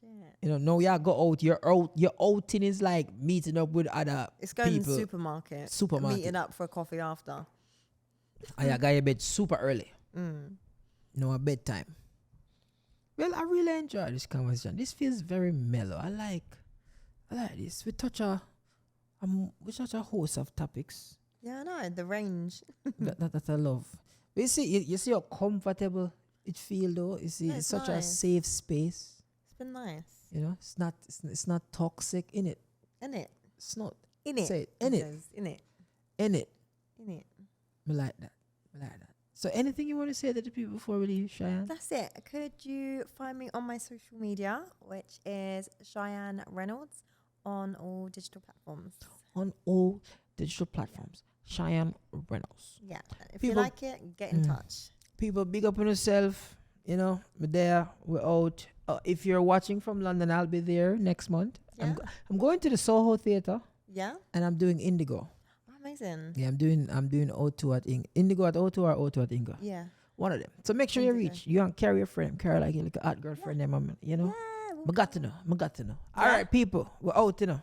Shit. You know, no, you go out. Your outing is like meeting up with other It's going people. to supermarket. Supermarket. Meeting up for a coffee after. And you got your bed super early. No, a bedtime. Well, I really enjoy this conversation. This feels very mellow. I like this. We touch a host of topics. Yeah, I know the range. that I love. But you see how comfortable it feels though. You see, it's such a safe space. It's been nice. You know, it's not toxic in it. In it. It's not. In it. Say it. In it. In it. In it. In it. Me like that. So anything you want to say to the people before we leave, Chian? That's it. Could you find me on my social media, which is Chian Reynolds, on all digital platforms? On all digital platforms. Chian Reynolds. Yeah. If People- you like it, get in touch. People, big up on yourself. You know, we're there. We're out. If you're watching from London, I'll be there next month. Yeah. I'm going to the Soho Theatre Yeah. and I'm doing Indigo. Amazing. Yeah, I'm doing O2 at Indigo at O2 or O2 at Indigo. Yeah. One of them. So make sure you Indigo. reach. You don't carry your friend. Carry like a hot girlfriend. You know. Yeah. I got to know. All right, people. We're out, you know.